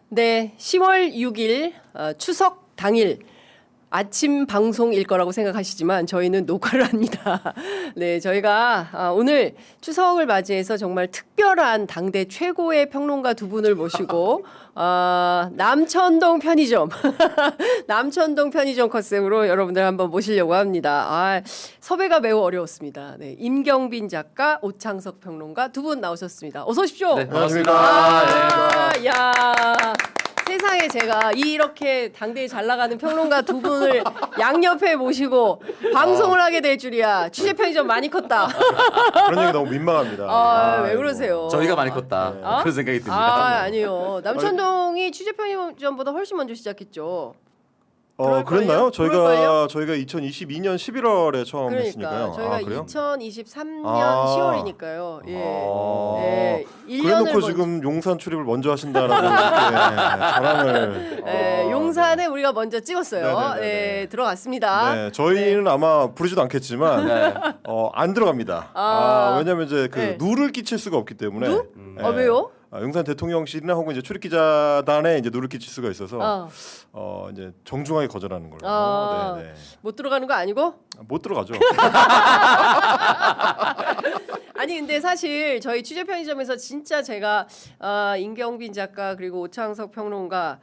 네, 10월 6일 추석 당일 아침 방송일 거라고 생각하시지만 저희는 녹화를 합니다. 네, 저희가 오늘 추석을 맞이해서 정말 특별한 당대 최고의 평론가 두 분을 모시고 남천동 편의점 남천동 편의점 컨셉으로 여러분들 한번 모시려고 합니다. 섭외가 매우 어려웠습니다. 네, 임경빈 작가, 오창석 평론가 두 분 나오셨습니다. 어서 오십시오. 네, 반갑습니다. 야. 세상에 제가 이렇게 당대에 잘 나가는 평론가 두 분을 양옆에 모시고 방송을 하게 될 줄이야. 취재 편의점 많이 컸다. 그런 얘기 너무 민망합니다. 왜 그러세요? 저희가 많이 컸다. 그런 생각이 듭니다. 아니요. 남천동이 취재 편의점보다 훨씬 먼저 시작했죠. 그랬나요? 그럴걸요? 저희가 2022년 11월에 처음 그러니까 했으니까요. 저희가 그래요? 2023년 아. 10월이니까요. 예. 네, 1년을 그래놓고 지금 용산 출입을 먼저 하신다라고 이렇게 자랑을. 용산에 우리가 먼저 찍었어요. 네네네네. 네, 들어갔습니다. 네, 저희는 아마 부르지도 않겠지만 네. 안 들어갑니다. 왜냐하면 이제 그 네. 누를 끼칠 수가 없기 때문에. 누? 네. 왜요? 용산 대통령실이나 혹은 이제 출입기자단에 이제 누를 끼칠 수가 있어서 이제 정중하게 거절하는 걸로. 네. 못 들어가는 거 아니고? 못 들어가죠. 아니 근데 사실 저희 취재 편의점에서 진짜 제가 임경빈 작가 그리고 오창석 평론가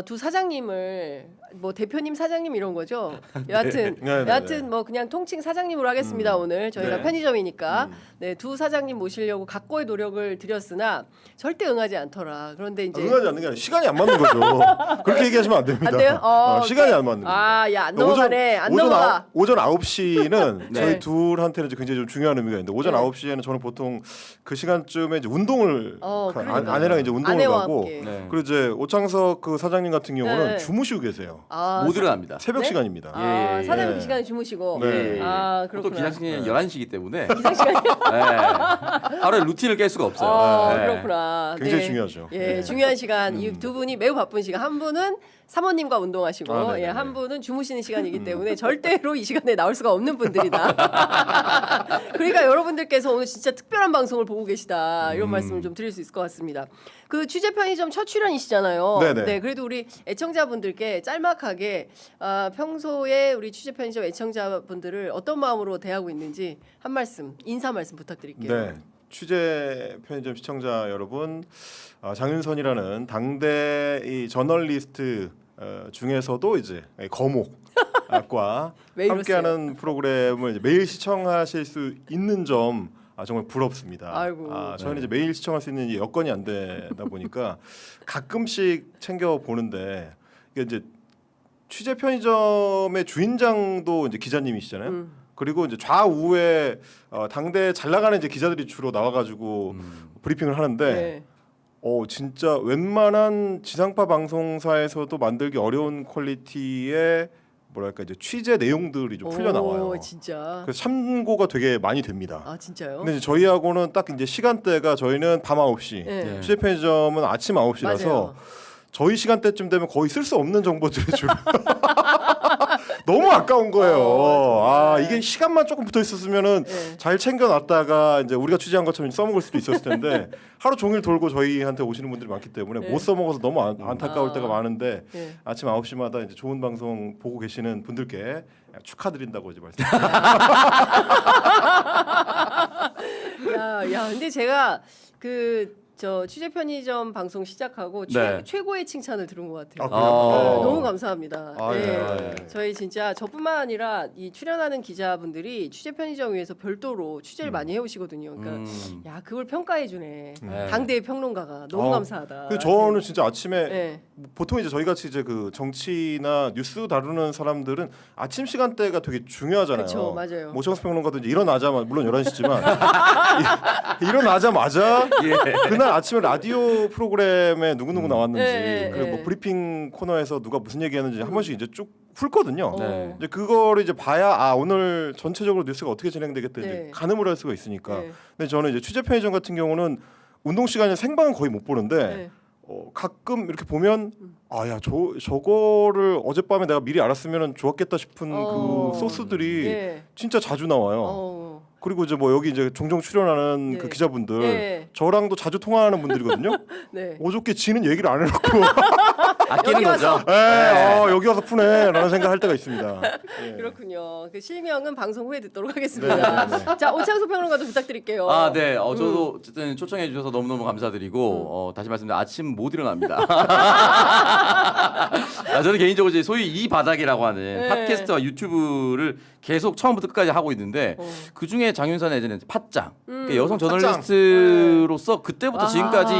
두 사장님을 뭐 대표님 사장님 이런 거죠. 여하튼 여하튼 뭐 그냥 통칭 사장님으로 하겠습니다. 오늘 저희가 네. 편의점이니까 네, 두 사장님 모시려고 각고의 노력을 들였으나 절대 응하지 않더라. 그런데 이제 응하지 않는 게 아니라 시간이 안 맞는 거죠. 그렇게 얘기하시면 안 됩니다. 안 돼요? 시간이 안 맞는 거죠. 야 안 넘어가네. 안 넘어가. 오전 9시는 네. 저희 둘한테는 굉장히 좀 중요한 의미가 있는데 오전 네. 9시에는 저는 보통 그 시간쯤에 이제 운동을 그러니까요. 아내랑 이제 운동을 아내와 가고 함께. 네. 그리고 이제 오창석 그 사장님 같은 경우는 네. 주무시고 계세요. 못 일어납니다. 새벽 네? 시간입니다. 예. 사장님 네. 그 시간에 주무시고. 네. 또 그렇구나. 기상시간이 11시기 때문에 기상 시간이. 하루에 루틴을 깰 수가 없어요. 네. 그렇구나. 굉장히 네. 중요하죠. 예, 네. 중요한 시간. 이 두 분이 매우 바쁜 시간. 한 분은 사모님과 운동하시고, 네네네. 한 분은 주무시는 시간이기 때문에 절대로 이 시간에 나올 수가 없는 분들이다. 그러니까 여러분들께서 오늘 진짜 특별한 방송을 보고 계시다. 이런 말씀을 좀 드릴 수 있을 것 같습니다. 그 취재 편의점 첫 출연이시잖아요. 네네. 네, 그래도 우리 애청자분들께 짤막하게 평소에 우리 취재 편의점 애청자분들을 어떤 마음으로 대하고 있는지 한 말씀, 인사 말씀 부탁드릴게요. 네. 취재 편의점 시청자 여러분, 장윤선이라는 당대 이 저널리스트 중에서도 이제 거목과 왜 함께하는 프로그램을 이제 매일 시청하실 수 있는 점 정말 부럽습니다. 아이고. 저희는 이제 매일 시청할 수 있는 여건이 안 되다 보니까 가끔씩 챙겨 보는데 이게 이제 취재 편의점의 주인장도 이제 기자님이시잖아요. 그리고 이제 좌우에 당대 잘 나가는 이제 기자들이 주로 나와가지고 브리핑을 하는데 네. 진짜 웬만한 지상파 방송사에서도 만들기 어려운 퀄리티의 뭐랄까 이제 취재 내용들이 좀 풀려 나와요. 진짜. 그래서 참고가 되게 많이 됩니다. 진짜요? 근데 이제 저희하고는 딱 이제 시간대가 저희는 밤 9시, 네. 취재 편의점은 아침 9시라서 맞아요. 저희 시간대쯤 되면 거의 쓸 수 없는 정보들이 주로 너무 아까운 거예요. 이게 시간만 조금 붙어 있었으면은 네. 잘 챙겨놨다가 이제 우리가 취재한 것처럼 써먹을 수도 있었을 텐데 하루 종일 돌고 저희한테 오시는 분들이 많기 때문에 네. 못 써먹어서 너무 안타까울 때가 많은데 네. 아침 9시마다 이제 좋은 방송 보고 계시는 분들께 축하드린다고 이제 말씀. 야, 근데 제가 저 취재 편의점 방송 시작하고 네. 최고의 칭찬을 들은 것 같아요. 그래요? 너무 감사합니다. 네. 저희 진짜 저뿐만 아니라 이 출연하는 기자분들이 취재 편의점 위해서 별도로 취재를 많이 해오시거든요. 그러니까 야 그걸 평가해 주네. 당대의 평론가가 너무 감사하다. 그 저는 진짜 아침에 네. 보통 이제 저희 같이 이제 그 정치나 뉴스 다루는 사람들은 아침 시간대가 되게 중요하잖아요. 그렇죠, 맞아요. 오창석 평론가도 이제 일어나자마자 물론 11시지만 일어나자마자 그날 아침에 라디오 프로그램에 누구 나왔는지 네, 그리고 뭐 브리핑 코너에서 누가 무슨 얘기했는지 한 번씩 이제 쭉 훑거든요. 네. 이제 그거를 이제 봐야 오늘 전체적으로 뉴스가 어떻게 진행되겠다 이제 네. 가늠을 할 수가 있으니까. 네. 근데 저는 이제 취재 편의점 같은 경우는 운동 시간에 생방은 거의 못 보는데 네. 가끔 이렇게 보면 저거를 어젯밤에 내가 미리 알았으면 좋았겠다 싶은 그 소스들이 네. 진짜 자주 나와요. 그리고 이제 뭐 여기 이제 종종 출연하는 네. 그 기자분들 네. 저랑도 자주 통화하는 분들이거든요. 네. 어저께 지는 얘기를 안 해놓고 아끼는 여기 와서. 거죠. 여기 와서 푸네라는 생각할 때가 있습니다. 예. 그렇군요. 그 실명은 방송 후에 듣도록 하겠습니다. 네, 네, 네. 자, 오창석 평론가도 부탁드릴게요. 아, 네. 저도 어쨌든 초청해 주셔서 너무너무 감사드리고 다시 말씀드리면 아침 못 일어납니다. 저는 개인적으로 이제 소위 이 바닥이라고 하는 네. 팟캐스트와 유튜브를 계속 처음부터 끝까지 하고 있는데 그 중에 장윤선 예전에 팟짱 그러니까 여성 저널리스트로서 그때부터 아. 지금까지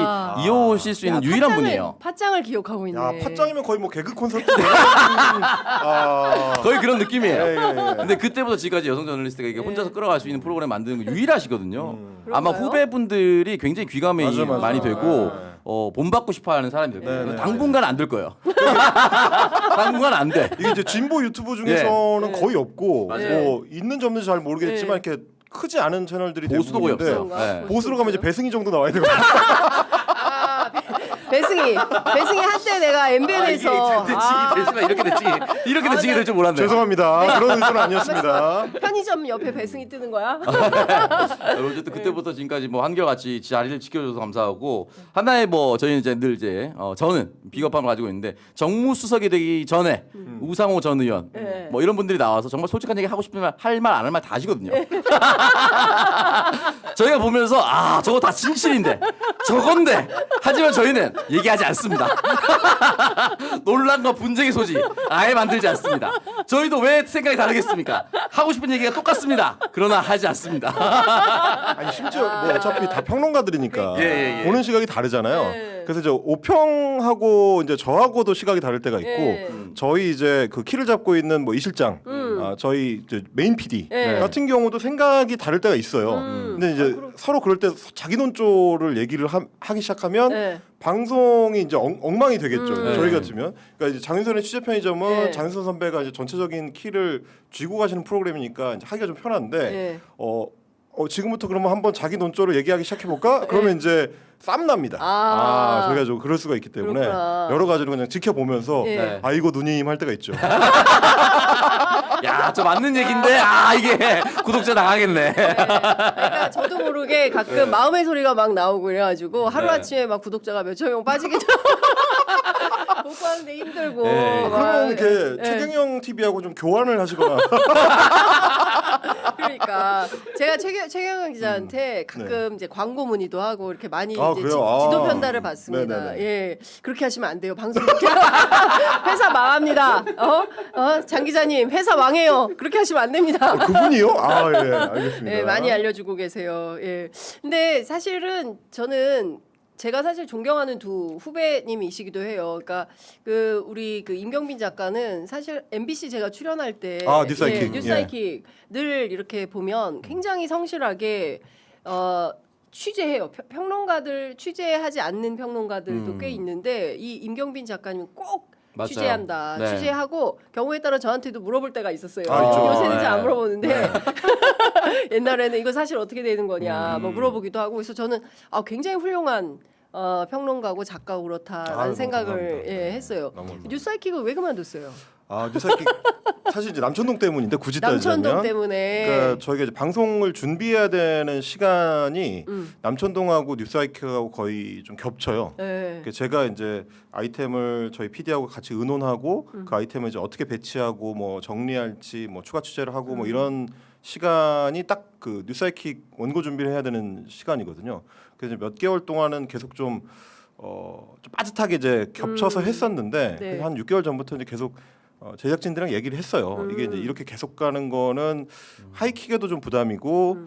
이어오실 수 있는 유일한 분이에요. 팟짱을 기억하고 있네. 야 팟짱이면 거의 뭐 개그 콘서트. 거의 그런 느낌이에요. 예, 예, 예. 근데 그때부터 지금까지 여성 저널리스트가 이게 혼자서 끌어갈 수 있는 프로그램 만드는 거 유일하시거든요. 아마 그런가요? 후배분들이 굉장히 귀감이 맞아, 맞아. 많이 되고 네. 본받고 싶어하는 사람이 될 거예요. 네, 네, 당분간 안 될 거예요. 당분간 안 돼. 이게 이제 진보 유튜브 중에서는 네. 거의 없고 맞아요. 뭐 있는지 없는지 잘 모르겠지만 네. 이렇게 크지 않은 채널들이 보수도 거의 대부분인데 없어요. 그런가? 네. 보수로 가면 이제 배승희 정도 나와야 되거든요. 아, 배승희 한때 내가 MBN에서 대칭이 될 수가 이렇게 대칭이 될 줄 몰랐네요. 죄송합니다. 그런 의도는 아니었습니다. 편의점 옆에 배승희 뜨는 거야? 어쨌든 그때부터 지금까지 뭐 한결같이 자리를 지켜줘서 감사하고 하나의 뭐 저희는 이제 늘 이제 저는 비겁함을 가지고 있는데 정무수석이 되기 전에 우상호 전 의원 네. 뭐 이런 분들이 나와서 정말 솔직한 얘기 하고 싶으면 할 말 안 할 말 다 하시거든요. 저희가 보면서 저거 다 진실인데 저건데 하지만 저희는 얘기하지 않습니다. 논란과 분쟁의 소지 아예 만들지 않습니다. 저희도 왜 생각이 다르겠습니까? 하고 싶은 얘기가 똑같습니다. 그러나 하지 않습니다. 아니 심지어 뭐 어차피 다 평론가들이니까 예. 보는 시각이 다르잖아요. 네. 그래서 이제 오평하고 이제 저하고도 시각이 다를 때가 있고 예. 저희 이제 그 키를 잡고 있는 뭐 이 실장, 저희 이제 메인 PD 예. 같은 경우도 생각이 다를 때가 있어요. 근데 이제 서로 그럴 때 자기 논조를 얘기를 하기 시작하면 네. 방송이 이제 엉망이 되겠죠. 네. 저희 같으면. 그러니까 이제 장윤선의 취재 편의점은 네. 장윤선 선배가 이제 전체적인 키를 쥐고 가시는 프로그램이니까 이제 하기가 좀 편한데 네. 지금부터 그러면 한번 자기 논조를 얘기하기 시작해 볼까? 그러면 이제 쌈 납니다. 저희가 좀 그럴 수가 있기 때문에 그렇구나. 여러 가지로 그냥 지켜보면서 예. 이거 누님 할 때가 있죠. 야, 저 맞는 얘기인데 이게 구독자 나가겠네. 그러니까 저도 모르게 가끔 마음의 소리가 막 나오고 이래가지고 하루아침에 막 구독자가 몇천 명 빠지기도 복구하는데 힘들고 네. 막, 그러면 이렇게 예. 최경영 TV하고 좀 교환을 하시거나 그러니까 제가 최경영 기자한테 가끔 이제 광고 문의도 하고 이렇게 많이 이제 그래요? 지도 편달을 받습니다. 네네네. 예, 그렇게 하시면 안 돼요. 방송 회사 망합니다. 장 기자님 회사 망해요. 그렇게 하시면 안 됩니다. 그분이요? 예, 알겠습니다. 예, 많이 알려주고 계세요. 예. 근데 사실은 저는 제가 사실 존경하는 두 후배님이시기도 해요. 그러니까 그 우리 그 임경빈 작가는 사실 MBC 제가 출연할 때 뉴스사이킥. 예, 뉴스사이킥 늘 이렇게 보면 굉장히 성실하게 취재해요. 평론가들 취재하지 않는 평론가들도 꽤 있는데 이 임경빈 작가님은 꼭 맞아요. 취재한다. 네. 취재하고 경우에 따라 저한테도 물어볼 때가 있었어요. 있죠. 요새는 잘 안 네. 물어보는데 옛날에는 이거 사실 어떻게 되는 거냐 뭐 물어보기도 하고 그래서 저는 굉장히 훌륭한 평론가고 작가고 그렇다라는 아이고, 생각을 감사합니다. 했어요. 너무 감사합니다. 뉴스사이킥을 왜 그만뒀어요? 뉴스사이킥 사실 이제 남천동 때문인데 굳이 남천동 따지자면 때문에. 그러니까 저희가 이제 방송을 준비해야 되는 시간이 남천동하고 뉴스사이킥하고 거의 좀 겹쳐요. 네. 그러니까 제가 이제 아이템을 저희 PD하고 같이 의논하고 그 아이템을 이제 어떻게 배치하고 뭐 정리할지 뭐 추가 취재를 하고 뭐 이런 시간이 딱 그 뉴스사이킥 원고 준비를 해야 되는 시간이거든요. 그래서 몇 개월 동안은 계속 좀 빠듯하게 이제 겹쳐서 했었는데 네. 그래서 한 6개월 전부터 이제 계속 제작진들이랑 얘기를 했어요. 이게 이제 이렇게 계속 가는 거는 하이킥에도 좀 부담이고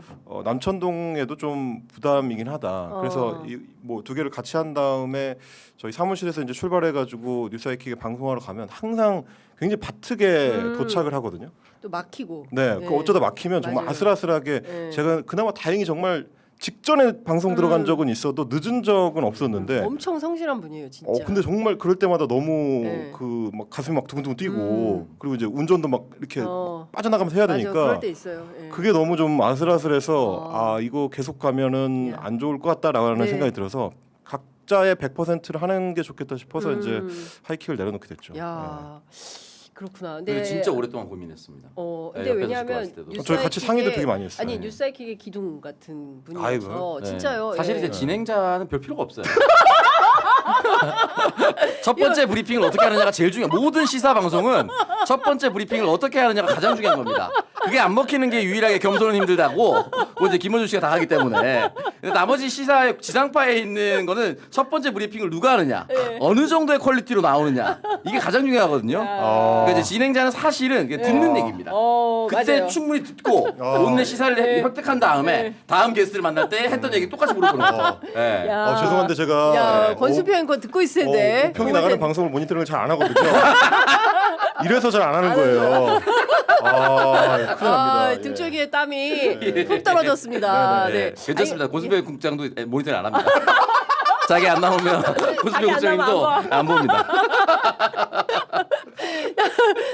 남천동에도 좀 부담이긴 하다. 그래서 뭐 두 개를 같이 한 다음에 저희 사무실에서 이제 출발해가지고 뉴스하이킥에 방송하러 가면 항상 굉장히 바트게 도착을 하거든요. 또 막히고. 네, 그 어쩌다 막히면 정말 맞아요. 아슬아슬하게 네. 제가 그나마 다행히 정말 직전에 방송 들어간 적은 있어도 늦은 적은 없었는데 엄청 성실한 분이에요, 진짜. 근데 정말 그럴 때마다 너무 네. 그 막 가슴이 막 두근두근 뛰고 그리고 이제 운전도 막 이렇게 빠져나가면서 해야 맞아, 되니까 그럴 때 있어요. 예. 그게 너무 좀 아슬아슬해서 이거 계속 가면은 예. 안 좋을 것 같다라는 네. 생각이 들어서 각자의 100%를 하는 게 좋겠다 싶어서 이제 하이킥을 내려놓게 됐죠. 야. 그렇구나. 근데 근데 진짜 오랫동안 고민했습니다. 근데 옆에서 왜냐하면 지켜봤을 때도. 저희 같이 상의도 되게 많이 했어요. 아니 뉴사이킥의 기둥 같은 분이어서 아이고. 진짜요. 사실 예. 이제 진행자는 별 필요가 없어요. 첫 번째 브리핑을 어떻게 하느냐가 제일 중요해요. 모든 시사 방송은 첫 번째 브리핑을 어떻게 하느냐가 가장 중요한 겁니다. 그게 안 먹히는 게 유일하게 겸손은 힘들다고 뭐 이제 김원준 씨가 다 하기 때문에 나머지 시사의 지상파에 있는 거는 첫 번째 브리핑을 누가 하느냐, 어느 정도의 퀄리티로 나오느냐 이게 가장 중요하거든요. 그러니까 이제 진행자는 사실은 그냥 듣는 얘기입니다. 그때 맞아요. 충분히 듣고 오늘 시사를 획득한 다음에 다음 게스트를 만날 때 했던 얘기 똑같이 물어보는 거죠. 예. 야, 죄송한데 제가 야, 권수표 앵커 듣고 있을 텐데. 평이 나가는 방송을 모니터링을 잘 안 하거든요. 이래서 잘 안 하는 거예요. 큰일 납니다. 예. 등줄기에 땀이 푹 떨어졌습니다. 네네. 네. 괜찮습니다. 고수배 국장도 모니터링 안 합니다. 자기 안 나오면 고수배 자기 안 국장님도 나오면 안 봅니다.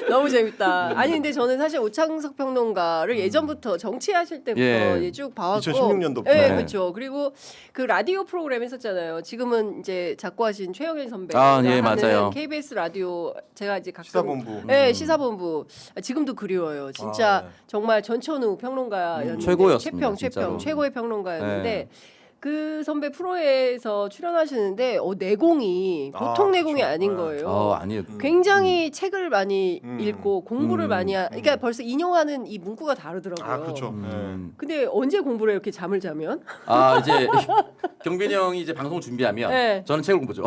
너무 재밌다. 아니 근데 저는 사실 오창석 평론가를 예전부터 정치하실 때부터 예. 이제 쭉 봐왔고 2016년도부터. 네, 네. 그렇죠. 그리고 그 라디오 프로그램 했었잖아요. 지금은 이제 작고하신 최영일 선배 아, 예, 하는 맞아요. KBS 라디오 제가 이제 가끔 시사본부. 네, 시사본부. 지금도 그리워요. 진짜 네. 정말 전천후 평론가였는데 최고였습니다, 최평 진짜로. 최고의 평론가였는데 네. 그 선배 프로에서 출연하시는데 내공이 보통 내공이 그렇죠. 아닌 네. 거예요. 아니에요. 굉장히 책을 많이 음. 읽고 공부를 많이 그러니까 벌써 인용하는 이 문구가 다르더라고요. 그렇죠. 근데 언제 공부를 해, 이렇게 잠을 자면? 이제 경빈이 형이 이제 방송 준비하면 네. 저는 책 공부죠.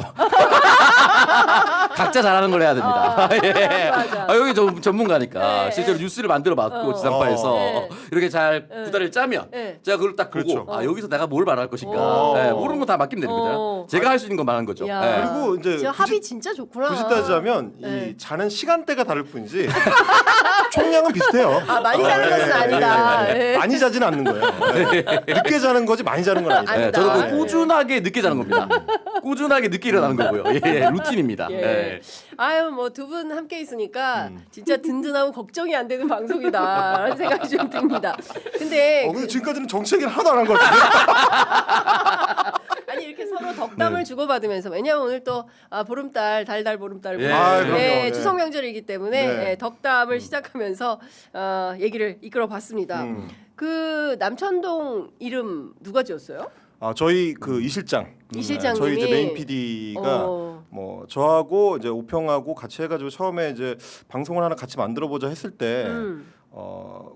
각자 잘하는 걸 해야 됩니다. 예. 맞아. 여기 전문가니까 네, 실제로 뉴스를 만들어 봤고 지상파에서 네. 이렇게 잘 구다리를 짜면 네. 제가 그걸 딱 보고 그렇죠. 여기서 내가 뭘 말할 것인가 오. 모르는 거 다 맡기면 되는 거죠. 제가 할 수 있는 건 말하는 거죠. 야. 예. 그리고 이제 진짜 합이 진짜 좋구나. 굳이 따지자면 네. 이 자는 시간대가 다를 뿐이지 총량은 비슷해요. 많이 자는 것은 아니다. 예. 많이 자지는 않는 거예요. 늦게 자는 거지 많이 자는 건 아니다. 아니다. 저도 예. 꾸준하게 늦게 자는 겁니다. 꾸준하게 늦게 일어나는 거고요. 루틴입니다. 예. 예. 아유 뭐 두 분 함께 있으니까 진짜 든든하고 걱정이 안 되는 방송이다라는 생각이 좀 듭니다. 근데 근데 지금까지는 정치 얘기를 하나도 안 한 것 같아요. 아니 이렇게 서로 덕담을 주고받으면서 왜냐하면 오늘 또 보름달 달달 보름달 예. 그럼요. 네, 네. 추석 명절이기 때문에 네. 덕담을 시작하면서 얘기를 이끌어봤습니다. 그 남천동 이름 누가 지었어요? 저희 그 이 실장, 이 실장님이 저희 이제 메인 PD가 뭐 저하고 이제 오평하고 같이 해가지고 처음에 이제 방송을 하나 같이 만들어보자 했을 때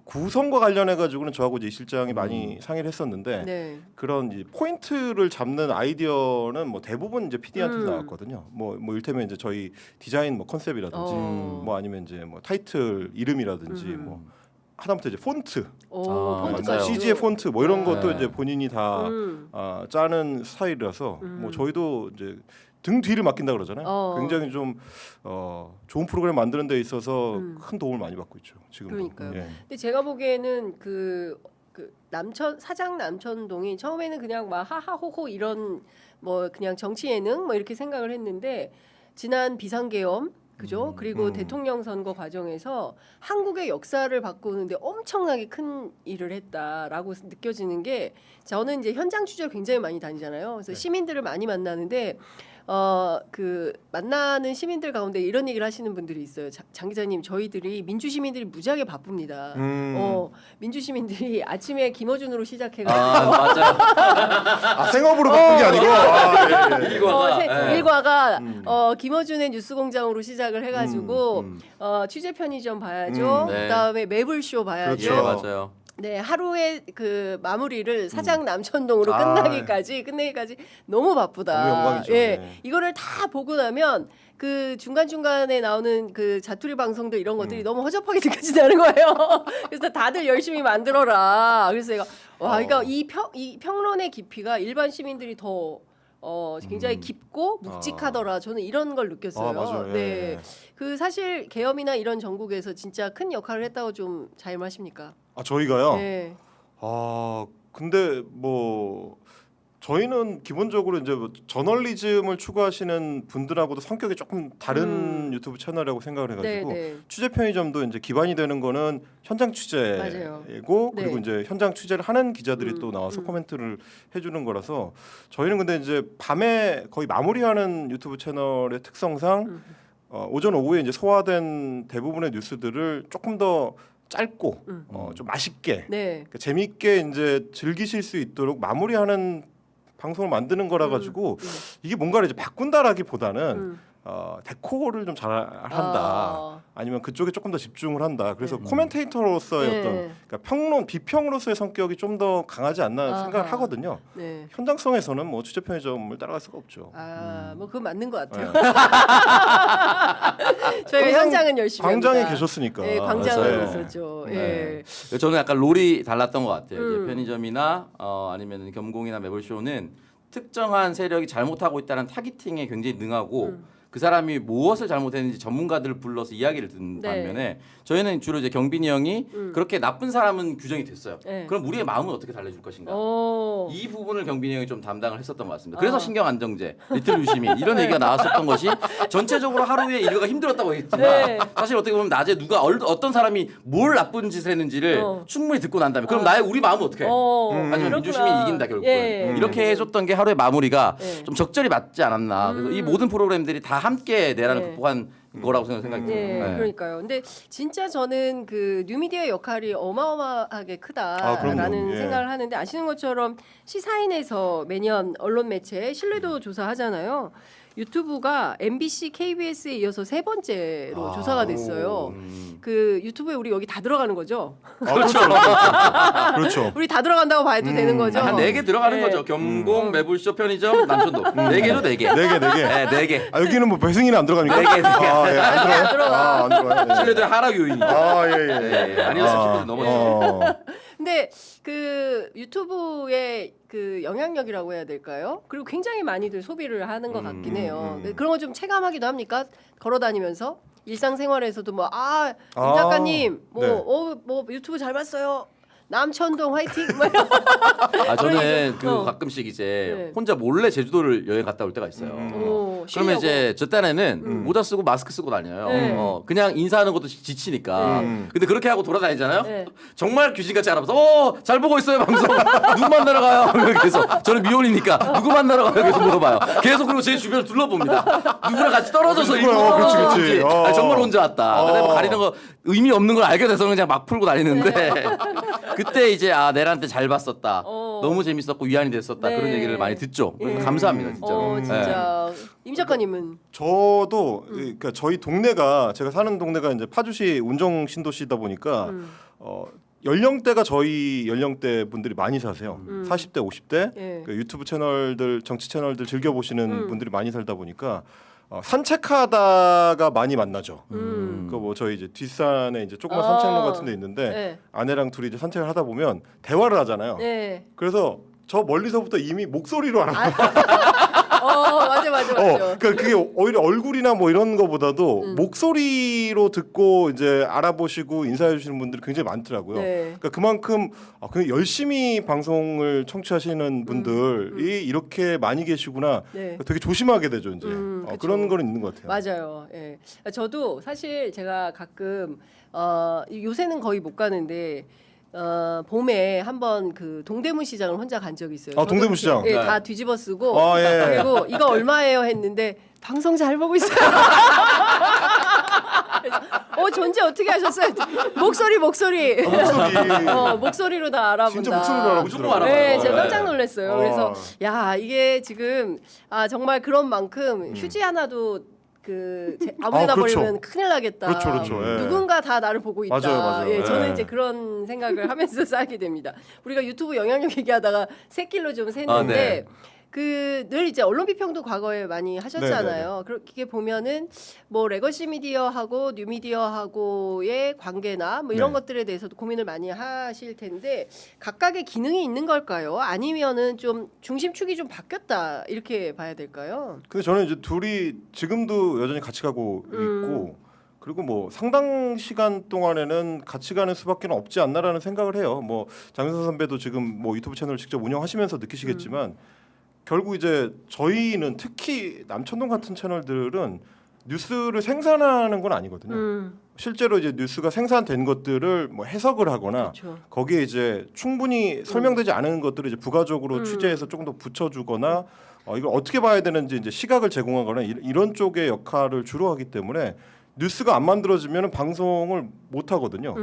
구성과 관련해 가지고는 저하고 이제 이 실장이 많이 상의를 했었는데 네. 그런 이제 포인트를 잡는 아이디어는 뭐 대부분 이제 PD한테 나왔거든요. 뭐 일테면 이제 저희 디자인 뭐 컨셉이라든지 뭐 아니면 이제 뭐 타이틀 이름이라든지 뭐 하다못해 이제 폰트, 폰트까지. 맞아요. CG의 폰트 뭐 이런 것도 네. 이제 본인이 다 짜는 스타일이라서 뭐 저희도 이제 등 뒤를 맡긴다 그러잖아요. 굉장히 좀 좋은 프로그램 만드는 데 있어서 큰 도움을 많이 받고 있죠. 지금. 그러니까요. 근데 제가 보기에는 그 사장 남천동이 처음에는 그냥 막 하하호호 이런 뭐 그냥 정치 예능 뭐 이렇게 생각을 했는데 지난 비상계엄 그죠? 그리고 대통령 선거 과정에서 한국의 역사를 바꾸는데 엄청나게 큰 일을 했다라고 느껴지는 게 저는 이제 현장 취재를 굉장히 많이 다니잖아요. 그래서 시민들을 많이 만나는데 그 만나는 시민들 가운데 이런 얘기를 하시는 분들이 있어요. 장 기자님, 저희들이 민주 시민들이 무지하게 바쁩니다. 민주 시민들이 아침에 김어준으로 시작해가지고 맞아요. 생업으로 바꾼 게 아니고 일과가. 일과가 김어준의 뉴스공장으로 시작을 해가지고 취재 편의점 봐야죠. 네. 그다음에 매블쇼 봐야죠. 그렇죠. 맞아요. 네, 하루의 그 마무리를 사장 남천동으로 아. 끝내기까지 너무 바쁘다. 너무 영광이죠. 예, 네. 이거를 다 보고 나면 그 중간 중간에 나오는 그 자투리 방송들 이런 것들이 너무 허접하게 느껴진다는 거예요. 그래서 다들 열심히 만들어라. 그래서 제가 그러니까 이 평론의 깊이가 일반 시민들이 더 굉장히 깊고 묵직하더라. 저는 이런 걸 느꼈어요. 맞아요. 예. 네, 그 사실 계엄이나 이런 전국에서 진짜 큰 역할을 했다고 좀 자임하십니까? 저희가요. 네. 근데 뭐 저희는 기본적으로 이제 뭐 저널리즘을 추구하시는 분들하고도 성격이 조금 다른 유튜브 채널이라고 생각을 해가지고 네. 취재 편의점도 이제 기반이 되는 거는 현장 맞아요. 취재고 그리고 네. 이제 현장 취재를 하는 기자들이 또 나와서 코멘트를 해주는 거라서 저희는 근데 이제 밤에 거의 마무리하는 유튜브 채널의 특성상 오전 오후에 이제 소화된 대부분의 뉴스들을 조금 더 짧고 좀 맛있게 네. 그러니까 재미있게 이제 즐기실 수 있도록 마무리하는 방송을 만드는 거라 가지고 이게 뭔가를 이제 바꾼다라기보다는 데코를 좀 잘한다. 아니면 그쪽에 조금 더 집중을 한다. 그래서 코멘테이터로서의 네. 어떤 그러니까 평론, 비평으로서의 성격이 좀 더 강하지 않나 생각을 하거든요. 네. 현장성에서는 뭐 취재 편의점을 따라갈 수가 없죠. 뭐 그건 맞는 것 같아요. 네. 저희가 현장은 열심히 광장에 합니다. 계셨으니까. 네, 광장은 맞아요. 있었죠. 네. 예. 저는 약간 롤이 달랐던 것 같아요. 이제 편의점이나 아니면 겸공이나 매블쇼는 특정한 세력이 잘못하고 있다는 타깃팅에 굉장히 능하고 그 사람이 무엇을 잘못했는지 전문가들을 불러서 이야기를 듣는 네. 반면에 저희는 주로 이제 경빈이 형이 그렇게 나쁜 사람은 규정이 됐어요. 네. 그럼 우리의 마음은 어떻게 달래줄 것인가? 오. 이 부분을 경빈이 형이 좀 담당을 했었던 것 같습니다. 그래서 신경 안정제, 리틀 유시민 이런 얘기가 나왔었던 것이 전체적으로 하루에 일과가 힘들었다고 했지만 네. 사실 어떻게 보면 낮에 누가 어떤 사람이 뭘 나쁜 짓을 했는지를 충분히 듣고 난 다음에 그럼 우리 마음은 어떻게 해? 하지만 그렇구나. 민주시민이 이긴다 결국은. 예. 이렇게 해줬던 게 하루의 마무리가 예. 좀 적절히 맞지 않았나. 그래서 이 모든 프로그램들이 다 함께 내란을 예. 극복한 거라고 생각이 네, 듭니다. 그러니까요. 근데 진짜 저는 그 뉴미디어의 역할이 어마어마하게 크다라는 그럼요. 예. 생각을 하는데 아시는 것처럼 시사인에서 매년 언론 매체 신뢰도 조사하잖아요. 유튜브가 MBC, KBS에 이어서 세 번째로 조사가 됐어요. 그 유튜브에 우리 여기 다 들어가는 거죠? 그렇죠. 그렇죠. 우리 다 들어간다고 봐도 되는 거죠? 한 4개 들어가는 네. 거죠. 겸공, 매불쇼, 편의점, 남천동. 4개로 4개. 네 개. 네, 4개. 아, 여기는 뭐 배승이는 안 들어갑니까? 네 개, 네 개. 아, 예, 안 들어가요? 안 들어가. 안 들어가요. 네. 신뢰도의 하락 요인이죠. 아, 예, 예. 네, 아니었으면 10% 넘어졌죠. 근데 그 유튜브의 그 영향력이라고 해야 될까요? 그리고 굉장히 많이들 소비를 하는 것 같긴 해요. 그런 거 좀 체감하기도 합니까? 걸어다니면서 일상생활에서도 뭐 임 작가님 네. 뭐 유튜브 잘 봤어요. 남천동 화이팅. 뭐 이런. 저는 그 어. 가끔씩 이제 네. 혼자 몰래 제주도를 여행 갔다 올 때가 있어요. 오, 그러면 쉬려고. 이제 저 딴에는 모자 쓰고 마스크 쓰고 다녀요. 네. 그냥 인사하는 것도 지치니까. 근데 그렇게 하고 돌아다니잖아요. 네. 정말 귀신같이 알아봐서 잘 보고 있어요 방송. 누구 만나러 가요? 그래서 저는 미혼이니까 누구 만나러 가요? 계속 물어봐요. 계속 그리고 제 주변을 둘러봅니다. 누구랑 같이 떨어져서 누구야? 일부러 그렇지, 그런지. 그렇지. 아니, 정말 혼자 왔다. 근데 뭐 가리는 거 의미 없는 걸 알게 돼서는 그냥 막 풀고 다니는데 그때 이제 내란때 잘 봤었다. 너무 재밌었고 위안이 됐었다. 네. 그런 얘기를 많이 듣죠. 그래서 감사합니다 진짜로. 진짜 임 작가님은 저도 그러니까 저희 동네가 제가 사는 동네가 이제 파주시 운정 신도시다 보니까 연령대가 저희 연령대 분들이 많이 사세요. 40대, 50대 예. 그 유튜브 채널들, 정치 채널들 즐겨 보시는 분들이 많이 살다 보니까 산책하다가 많이 만나죠. 그 뭐 저희 이제 뒷산에 이제 조그만 산책로 같은 데 있는데 네. 아내랑 둘이 이제 산책을 하다 보면 대화를 하잖아요. 네. 그래서 저 멀리서부터 이미 목소리로 알아요. 맞아. 그러니까 그게 오히려 얼굴이나 뭐 이런 거보다도 목소리로 듣고 이제 알아보시고 인사해 주시는 분들이 굉장히 많더라고요. 네. 그러니까 그만큼 그냥 열심히 방송을 청취하시는 분들이 이렇게 많이 계시구나. 네. 되게 조심하게 되죠, 이제. 그쵸. 그런 거는 있는 것 같아요. 맞아요. 예. 저도 사실 제가 가끔 요새는 거의 못 가는데 봄에 한번 그 동대문 시장을 혼자 간 적이 있어요. 동대문 시장. 예, 네. 다 뒤집어 쓰고 예. 그리고 이거 얼마예요 했는데 방송 잘 보고 있어요. 그래서, 존재 어떻게 하셨어요? 목소리. 목소리. 목소리로 다 알아본다. 진짜 목소리로 알아보시더라고요. 무조건 알아봐요. 네, 제가 네. 깜짝 놀랐어요. 그래서 야 이게 지금 정말 그런 만큼 휴지 하나도 아무데나 그렇죠. 버리면 큰일 나겠다. 그렇죠. 예. 누군가 다 나를 보고 있다. 맞아요. 예, 저는 예. 이제 그런 생각을 하면서 살게 됩니다. 우리가 유튜브 영향력 얘기하다가 새길로 좀 샜는데 네. 늘 이제 언론 비평도 과거에 많이 하셨잖아요. 그렇게 보면은 뭐 레거시 미디어하고 뉴미디어하고의 관계나 뭐 이런 네. 것들에 대해서도 고민을 많이 하실 텐데 각각의 기능이 있는 걸까요? 아니면은 좀 중심축이 좀 바뀌었다 이렇게 봐야 될까요? 근데 저는 이제 둘이 지금도 여전히 같이 가고 있고 그리고 뭐 상당 시간 동안에는 같이 가는 수밖에 없지 않나라는 생각을 해요. 뭐 장윤선 선배도 지금 뭐 유튜브 채널을 직접 운영하시면서 느끼시겠지만 결국 이제 저희는 특히 남천동 같은 채널들은 뉴스를 생산하는 건 아니거든요. 실제로 이제 뉴스가 생산된 것들을 뭐 해석을 하거나 그렇죠. 거기에 이제 충분히 설명되지 않은 것들을 이제 부가적으로 취재해서 조금 더 붙여주거나 이걸 어떻게 봐야 되는지 이제 시각을 제공하거나 이런 쪽의 역할을 주로 하기 때문에 뉴스가 안 만들어지면 방송을 못 하거든요.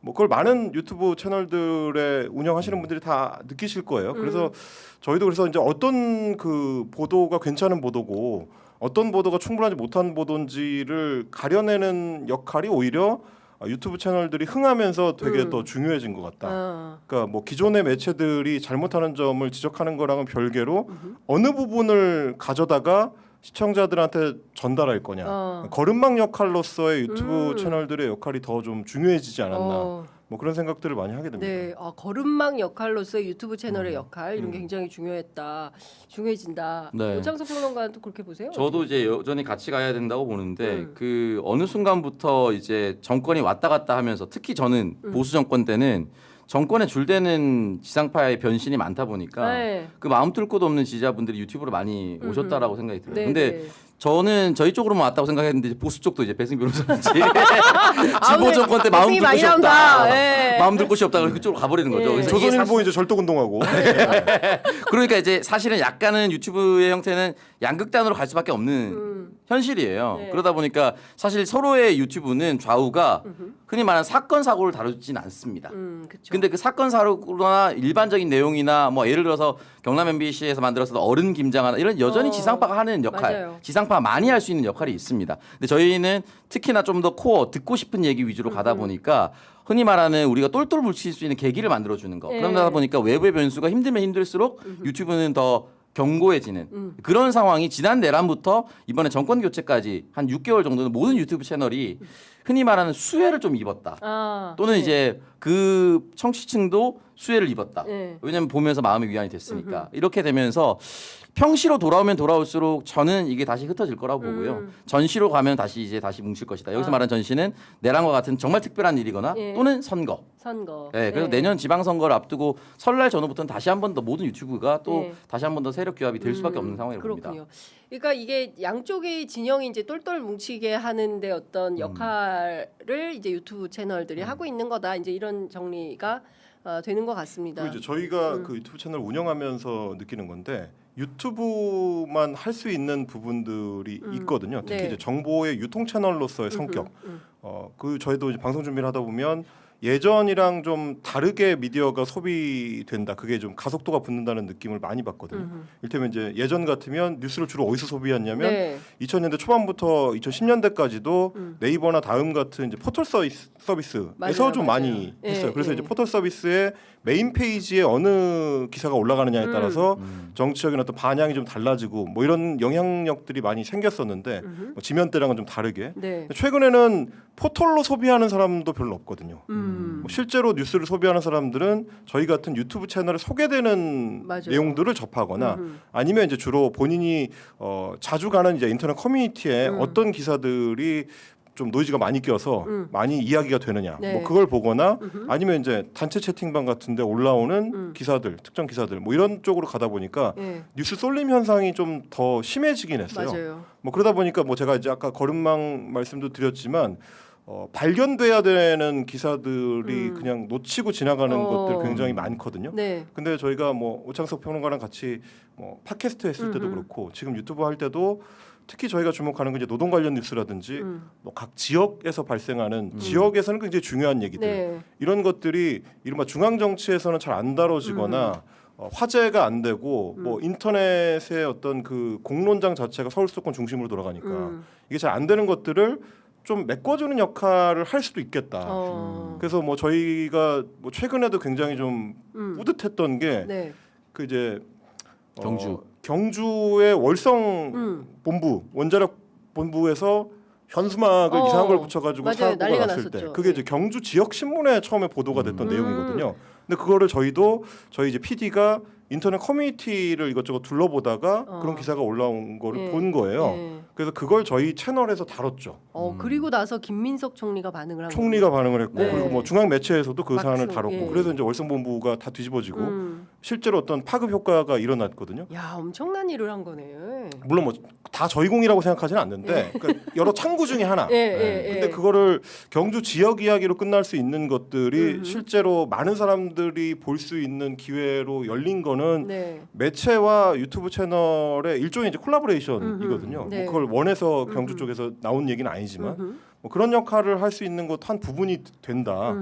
뭐 그걸 많은 유튜브 채널들의 운영하시는 분들이 다 느끼실 거예요. 그래서 저희도 그래서 이제 어떤 그 보도가 괜찮은 보도고 어떤 보도가 충분하지 못한 보도인지를 가려내는 역할이 오히려 유튜브 채널들이 흥하면서 되게 더 중요해진 것 같다. 그러니까 뭐 기존의 매체들이 잘못하는 점을 지적하는 거랑은 별개로 어느 부분을 가져다가 시청자들한테 전달할 거냐. 거름망 역할로서의 유튜브 채널들의 역할이 더 좀 중요해지지 않았나. 뭐 그런 생각들을 많이 하게 됩니다. 네, 거름망 역할로서의 유튜브 채널의 역할 이런 게 굉장히 중요해진다. 네. 오창석 평론가는 또 그렇게 보세요? 저도 이제 여전히 같이 가야 된다고 보는데 그 어느 순간부터 이제 정권이 왔다 갔다 하면서 특히 저는 보수 정권 때는 정권에 줄대는 지상파의 변신이 많다 보니까 네. 그 마음 뚫 곳 없는 지지자분들이 유튜브로 많이 오셨다라고 생각이 들어요. 네, 근데 네. 저는 저희 쪽으로만 왔다고 생각했는데 보수 쪽도 이제 배승 변호사인지 진보 오늘 정권 때 마음 배승이 둘 많이 곳이 없다. 나온다. 네. 마음 둘 곳이 없다. 그래서 그쪽으로 가버리는 거죠. 네. 그래서 이게 조선일보 이제 절도운동하고 그러니까 이제 사실은 약간은 유튜브의 형태는 양극단으로 갈 수밖에 없는 현실이에요. 네. 그러다 보니까 사실 서로의 유튜브는 좌우가 흔히 말하는 사건 사고를 다루진 않습니다. 그쵸. 근데 그 사건 사고나 일반적인 내용이나 뭐 예를 들어서 경남 MBC에서 만들었던 어른 김장하나 이런 여전히 지상파가 하는 역할, 맞아요. 지상파가 많이 할 수 있는 역할이 있습니다. 근데 저희는 특히나 좀 더 코어 듣고 싶은 얘기 위주로 가다 보니까 흔히 말하는 우리가 똘똘 뭉칠 수 있는 계기를 만들어 주는 거. 예. 그러다 보니까 외부의 변수가 힘들면 힘들수록 유튜브는 더 견고해지는 그런 상황이 지난 내란부터 이번에 정권 교체까지 한 6개월 정도는 모든 유튜브 채널이 흔히 말하는 수혜를 좀 입었다. 또는 네. 이제 그 청취층도 수혜를 입었다. 네. 왜냐하면 보면서 마음의 위안이 됐으니까. 이렇게 되면서 평시로 돌아오면 돌아올수록 저는 이게 다시 흩어질 거라고 보고요. 전시로 가면 다시 뭉칠 것이다. 여기서 말하는 전시는 내란과 같은 정말 특별한 일이거나 예. 또는 선거. 선거. 네, 그래서 내년 지방선거를 앞두고 설날 전후부터는 다시 한 번 더 모든 유튜브가 또 네. 다시 한 번 더 세력 규합이 될 수밖에 없는 상황이라고 봅니다. 그렇군요. 그러니까 이게 양쪽의 진영이 이제 똘똘 뭉치게 하는데 어떤 역할을 이제 유튜브 채널들이 하고 있는 거다. 이제 이런 정리가 되는 것 같습니다. 그리고 이제 저희가 그 유튜브 채널 운영하면서 느끼는 건데 유튜브만 할 수 있는 부분들이 있거든요. 특히 네. 이제 정보의 유통 채널로서의 성격. 그 저희도 이제 방송 준비를 하다 보면 예전이랑 좀 다르게 미디어가 소비된다. 그게 좀 가속도가 붙는다는 느낌을 많이 받거든요. 이를테면 이제 예전 같으면 뉴스를 주로 어디서 소비했냐면 네. 2000년대 초반부터 2010년대까지도 네이버나 다음 같은 이제 포털 서비스에서 맞아요, 좀 맞아요. 많이 예, 했어요. 그래서 예. 이제 포털 서비스의 메인 페이지에 어느 기사가 올라가느냐에 따라서 정치적인 어떤 반향이 좀 달라지고 뭐 이런 영향력들이 많이 생겼었는데 뭐 지면대랑은 좀 다르게 네. 최근에는 포털로 소비하는 사람도 별로 없거든요. 뭐 실제로 뉴스를 소비하는 사람들은 저희 같은 유튜브 채널에 소개되는 맞아요. 내용들을 접하거나 아니면 이제 주로 본인이 자주 가는 이제 인터넷 커뮤니티에 어떤 기사들이 좀 노이즈가 많이 껴서 많이 이야기가 되느냐 네. 뭐 그걸 보거나 아니면 이제 단체 채팅방 같은데 올라오는 기사들 특정 기사들 뭐 이런 쪽으로 가다 보니까 네. 뉴스 쏠림 현상이 좀 더 심해지긴 했어요. 맞아요. 뭐 그러다 보니까 뭐 제가 이제 아까 거름망 말씀도 드렸지만 발견돼야 되는 기사들이 그냥 놓치고 지나가는 것들 굉장히 많거든요. 네. 근데 저희가 뭐 오창석 평론가랑 같이 뭐 팟캐스트 했을 때도 그렇고 지금 유튜브 할 때도 특히 저희가 주목하는 건 이제 노동 관련 뉴스라든지 뭐 각 지역에서 발생하는 지역에서는 굉장히 중요한 얘기들 네. 이런 것들이 이른바 중앙 정치에서는 잘 안 다뤄지거나 화제가 안 되고 뭐 인터넷의 어떤 그 공론장 자체가 서울 수도권 중심으로 돌아가니까 이게 잘 안 되는 것들을 좀 메꿔주는 역할을 할 수도 있겠다. 그래서 뭐 저희가 뭐 최근에도 굉장히 좀 뿌듯했던 게 네. 그 이제 경주. 경주의 월성 본부 원자력 본부에서 현수막을 이상한 걸 붙여가지고 맞아요. 사고가 난리가 났을 때 났었죠. 그게 이제 경주 지역 신문에 처음에 보도가 됐던 내용이거든요. 근데 그거를 저희 이제 PD가 인터넷 커뮤니티를 이것저것 둘러보다가 그런 기사가 올라온 거를 예. 본 거예요. 예. 그래서 그걸 저희 채널에서 다뤘죠. 그리고 나서 김민석 총리가 반응을 한 총리가 반응을 했고 네. 그리고 뭐 중앙 매체에서도 그 맞죠. 사안을 다뤘고 예. 그래서 이제 월성본부가 다 뒤집어지고 실제로 어떤 파급 효과가 일어났거든요. 야, 엄청난 일을 한 거네. 물론 뭐 다 저희 공이라고 생각하지는 않는데 그러니까 여러 창구 중에 하나. 근데 그거를 경주 지역 이야기로 끝날 수 있는 것들이 실제로 많은 사람들이 볼 수 있는 기회로 열린 거는 네. 매체와 유튜브 채널의 일종의 이제 콜라보레이션이거든요. 네. 뭐 그걸 원해서 경주 쪽에서 나온 얘기는 아니지만 뭐 그런 역할을 할 수 있는 것 한 부분이 된다.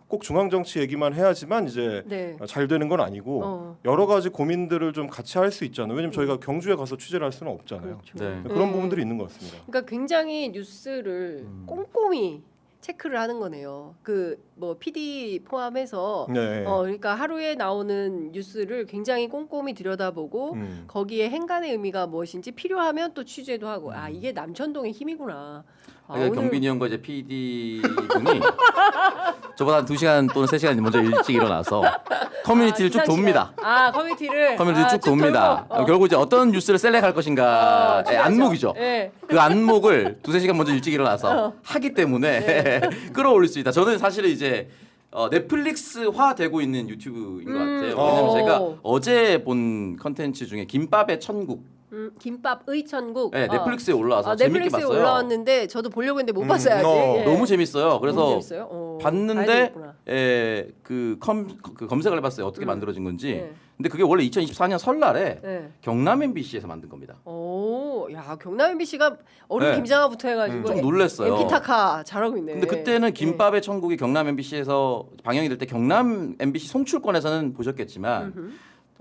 꼭 중앙 정치 얘기만 해야지만 이제 네. 잘 되는 건 아니고 여러 가지 고민들을 좀 같이 할 수 있잖아요. 왜냐면 저희가 경주에 가서 취재를 할 수는 없잖아요. 그렇죠. 네. 그런 네. 부분들이 있는 것 같습니다. 그러니까 굉장히 뉴스를 꼼꼼히 체크를 하는 거네요. 그 뭐 PD 포함해서 네. 그러니까 하루에 나오는 뉴스를 굉장히 꼼꼼히 들여다보고 거기에 행간의 의미가 무엇인지 필요하면 또 취재도 하고 아 이게 남천동의 힘이구나. 그러니까 경빈이 형과 이제 PD 분이 저보다 한 2시간 또는 3시간 먼저 일찍 일어나서 커뮤니티를 쭉 돕니다. 커뮤니티를 쭉 돕니다. 결국 이제 어떤 뉴스를 셀렉할 것인가 안목이죠. 네. 그 안목을 2-3시간 먼저 일찍 일어나서 하기 때문에 끌어올릴 수 있다. 저는 사실은 이제 넷플릭스화 되고 있는 유튜브인 것 같아요. 왜냐면 제가 어제 본 컨텐츠 중에 김밥의 천국. 김밥의 천국. 네, 넷플릭스에 올라와서 재밌게 넷플릭스에 봤어요. 올라왔는데 저도 보려고 했는데 못 봤어요 아직. 예. 너무 재밌어요. 그래서 너무 재밌어요? 봐야 봤는데 되겠구나. 그 검색을 해봤어요. 어떻게 만들어진 건지. 네. 근데 그게 원래 2024년 설날에 네. 경남 MBC에서 만든 겁니다. 야 경남 MBC가 어른 네. 김장아부터 해가지고 좀 놀랬어요. MB타카 잘하고 있네. 근데 그때는 김밥의 천국이 경남 MBC에서 방영이 될 때 경남 MBC 송출권에서는 보셨겠지만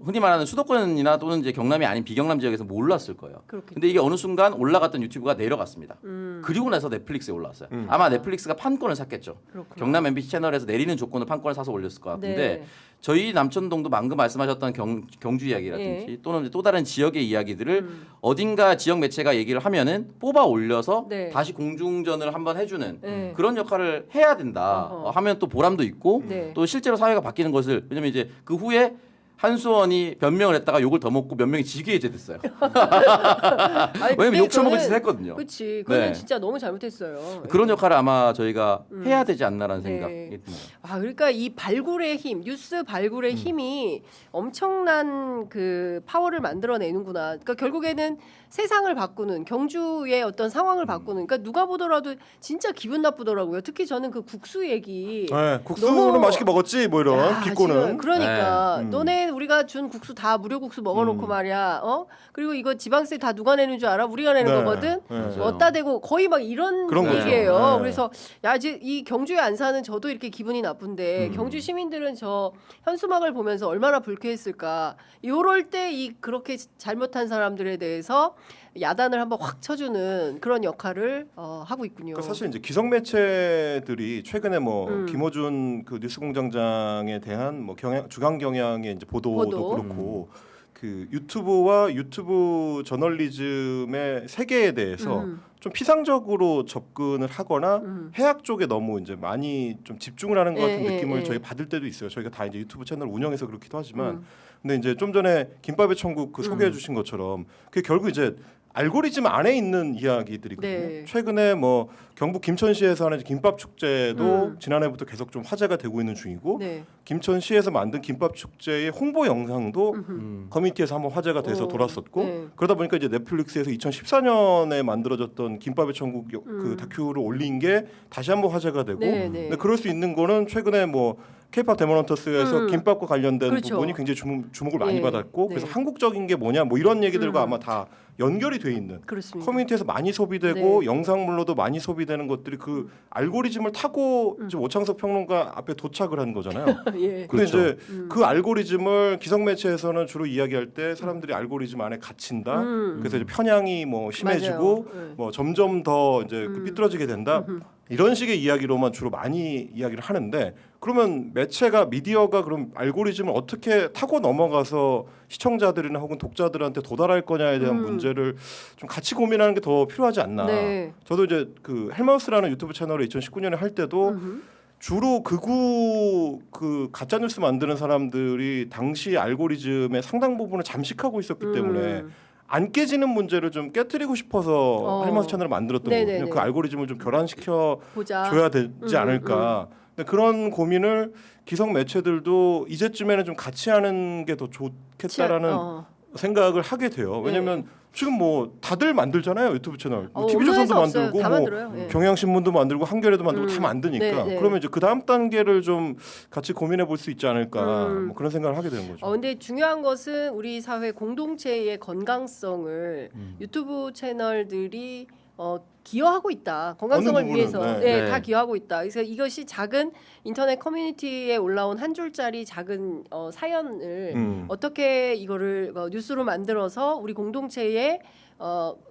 흔히 말하는 수도권이나 또는 이제 경남이 아닌 비경남 지역에서 몰랐을 거예요. 그렇겠죠. 근데 이게 어느 순간 올라갔던 유튜브가 내려갔습니다. 그리고 나서 넷플릭스에 올라왔어요. 아마 넷플릭스가 판권을 샀겠죠. 그렇구나. 경남 MBC 채널에서 내리는 조건으로 판권을 사서 올렸을 것 같은데 네. 저희 남천동도 방금 말씀하셨던 경주 이야기라든지 예. 또는 또 다른 지역의 이야기들을 어딘가 지역 매체가 얘기를 하면은 뽑아 올려서 네. 다시 공중전을 한번 해주는 네. 그런 역할을 해야 된다. 하면 또 보람도 있고 네. 또 실제로 사회가 바뀌는 것을 왜냐면 이제 그 후에 한수원이 변명을 했다가 욕을 더 먹고 몇 명이 직위해제 됐어요. 왜냐면 욕 처먹은 짓을 했거든요. 그렇지. 그건 네. 진짜 너무 잘못했어요. 그런 역할을 아마 저희가 해야 되지 않나라는 네. 생각이 듭니다. 그러니까 이 발굴의 힘, 뉴스 발굴의 힘이 엄청난 그 파워를 만들어내는구나. 그러니까 결국에는 세상을 바꾸는 경주의 어떤 상황을 바꾸는. 그러니까 누가 보더라도 진짜 기분 나쁘더라고요. 특히 저는 그 국수 얘기. 네, 국수는 너무- 맛있게 먹었지 뭐 이런 야, 비꼬는. 지금 그러니까 네. 너네 우리가 준 국수 다 무료 국수 먹어놓고 말이야. 그리고 이거 지방세 다 누가 내는 줄 알아? 우리가 내는 네. 거거든. 네. 맞아요. 어따 대고 거의 막 이런 그런 거죠. 얘기예요. 네. 그래서 야 이제 이 경주에 안 사는 저도 이렇게 기분이 나쁜데 경주 시민들은 저 현수막을 보면서 얼마나 불쾌했을까. 요럴 때 이 그렇게 잘못한 사람들에 대해서 야단을 한번 확 쳐주는 그런 역할을 하고 있군요. 그러니까 사실 이제 기성 매체들이 최근에 뭐 김어준 그 뉴스공장장에 대한 뭐 주간 경향의 이제 보도도 보도. 그렇고 그 유튜브와 유튜브 저널리즘의 세계에 대해서 좀 피상적으로 접근을 하거나 해학 쪽에 너무 이제 많이 좀 집중을 하는 것 같은 느낌을 저희 받을 때도 있어요. 저희가 다 이제 유튜브 채널 운영해서 그렇기도 하지만 근데 이제 좀 전에 김밥의 천국 그 소개해 주신 것처럼 그게 결국 이제 알고리즘 안에 있는 이야기들이거든요. 네. 최근에 뭐 경북 김천시에서 하는 김밥 축제도 지난해부터 계속 좀 화제가 되고 있는 중이고 네. 김천시에서 만든 김밥 축제의 홍보 영상도 커뮤니티에서 한번 화제가 돼서 오, 돌았었고 네. 그러다 보니까 이제 넷플릭스에서 2014년에 만들어졌던 김밥의 천국 그 다큐를 올린 게 다시 한번 화제가 되고 네, 네. 근데 그럴 수 있는 거는 최근에 뭐 K-팝 데모넌터스에서 김밥과 관련된 그렇죠. 부분이 굉장히 주목을 많이 예, 받았고 네. 그래서 한국적인 게 뭐냐 뭐 이런 얘기들과 아마 다 연결이 돼 있는 그렇습니다. 커뮤니티에서 많이 소비되고 네. 영상물로도 많이 소비되는 것들이 그 알고리즘을 타고 이제 오창석 평론가 앞에 도착을 한 거잖아요. 예. 근데 그렇죠. 이제 그 알고리즘을 기성 매체에서는 주로 이야기할 때 사람들이 알고리즘 안에 갇힌다. 그래서 이제 편향이 뭐 심해지고 맞아요. 네. 뭐 점점 더 이제 그 삐뚤어지게 된다. 이런 식의 이야기로만 주로 많이 이야기를 하는데 그러면 매체가 미디어가 그럼 알고리즘을 어떻게 타고 넘어가서 시청자들이나 혹은 독자들한테 도달할 거냐에 대한 문제를 좀 같이 고민하는 게 더 필요하지 않나. 네. 저도 이제 그 헬마우스라는 유튜브 채널을 2019년에 할 때도 주로 극우 그 가짜 뉴스 만드는 사람들이 당시 알고리즘의 상당 부분을 잠식하고 있었기 때문에 안 깨지는 문제를 좀 깨트리고 싶어서 헬마우스 채널을 만들었던 네네네. 거거든요. 그 알고리즘을 좀 교란시켜 보자. 줘야 되지 않을까. 근데 그런 고민을 기성 매체들도 이제쯤에는 좀 같이 하는 게 더 좋겠다라는 생각을 하게 돼요. 왜냐면 지금 뭐 다들 만들잖아요. 유튜브 채널. 뭐 TV조선도 만들고 다 뭐 만들어요. 경향신문도 만들고 한겨레도 만들고 다 만드니까 네, 네. 그러면 이제 그 다음 단계를 좀 같이 고민해 볼 수 있지 않을까 뭐 그런 생각을 하게 되는 거죠. 근데 중요한 것은 우리 사회 공동체의 건강성을 유튜브 채널들이 기여하고 있다. 건강성을 어느 부분은, 위해서 네. 다 기여하고 있다. 그래서 이것이 작은 인터넷 커뮤니티에 올라온 한 줄짜리 작은 사연을 어떻게 이거를 뉴스로 만들어서 우리 공동체의